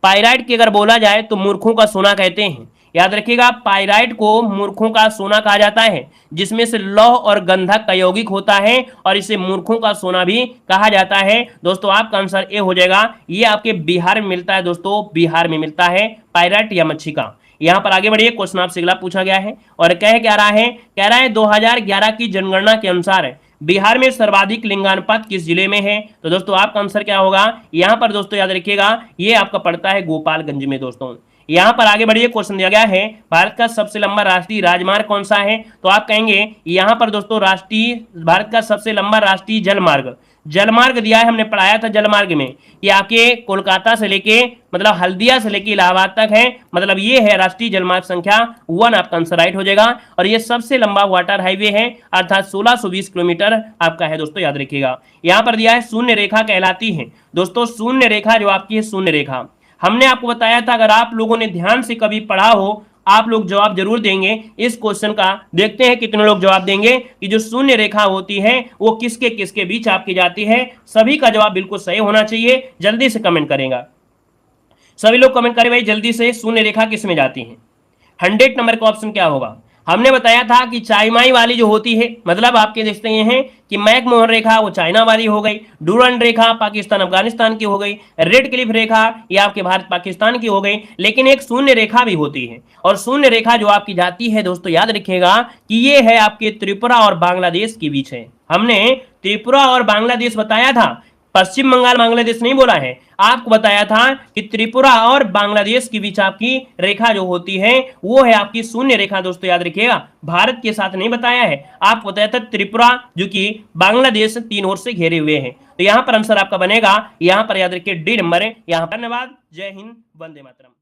पायराइट की अगर बोला जाए तो मूर्खों का सोना कहते हैं। याद रखिएगा पायराइट को मूर्खों का सोना कहा जाता है, जिसमें से लौह और गंधक का यौगिक होता है, और इसे मूर्खों का सोना भी कहा जाता है। दोस्तों आपका आंसर ए हो जाएगा। ये आपके बिहार में मिलता है दोस्तों, बिहार में मिलता है पायराइट या मच्छी का। यहाँ पर आगे बढ़िए, क्वेश्चन आपसे अगला पूछा गया है और कह रहा है 2011 की जनगणना के अनुसार बिहार में सर्वाधिक लिंगानुपात किस जिले में है। तो दोस्तों आपका आंसर क्या होगा, यहाँ पर दोस्तों याद रखिएगा ये आपका पड़ता है गोपालगंज में। दोस्तों यहाँ पर आगे बढ़िए, क्वेश्चन दिया गया है भारत का सबसे लंबा राष्ट्रीय राजमार्ग कौन सा है। तो आप कहेंगे यहाँ पर दोस्तों भारत का सबसे लंबा राष्ट्रीय जलमार्ग दिया है, हमने पढ़ाया था जलमार्ग में कि आपके कोलकाता से लेके मतलब हल्दिया से लेके इलाहाबाद तक है, मतलब ये है राष्ट्रीय जलमार्ग संख्या 1, आपका आंसर राइट हो जाएगा। और ये सबसे लंबा वाटर हाईवे है, अर्थात 1620 किलोमीटर आपका है। दोस्तों याद रखिएगा यहाँ पर दिया है शून्य रेखा कहलाती है। दोस्तों शून्य रेखा जो आपकी है, शून्य रेखा हमने आपको बताया था, अगर आप लोगों ने ध्यान से कभी पढ़ा हो आप लोग जवाब जरूर देंगे इस क्वेश्चन का। देखते हैं कितने लोग जवाब देंगे कि जो शून्य रेखा होती है वो किसके किसके बीच आपकी जाती है। सभी का जवाब बिल्कुल सही होना चाहिए, जल्दी से कमेंट करेगा। सभी लोग कमेंट करें भाई जल्दी से, शून्य रेखा किस में जाती है। 100 नंबर का ऑप्शन क्या होगा। हमने बताया था कि चाईमाई वाली जो होती है, मतलब आपके देखते हैं कि मैकमोहन रेखा वो चाइना वाली हो गई, डूरंड रेखा पाकिस्तान अफगानिस्तान की हो गई, रेड क्लिफ रेखा ये आपके भारत पाकिस्तान की हो गई। लेकिन एक शून्य रेखा भी होती है, और शून्य रेखा जो आपकी जाती है दोस्तों याद रखिएगा कि ये है आपके त्रिपुरा और बांग्लादेश के बीच है। हमने त्रिपुरा और बांग्लादेश बताया था पश्चिम बंगाल बांग्लादेश नहीं बोला है, आपको बताया था कि त्रिपुरा और बांग्लादेश के बीच आपकी रेखा जो होती है वो है आपकी शून्य रेखा। दोस्तों याद रखिएगा, भारत के साथ नहीं बताया है, आपको बताया था त्रिपुरा जो कि बांग्लादेश 3 ओर से घेरे हुए हैं। तो यहां पर आंसर आपका बनेगा, यहां पर याद रखिए डी नंबर है। यहां पर धन्यवाद, जय हिंद, वंदे मातरम।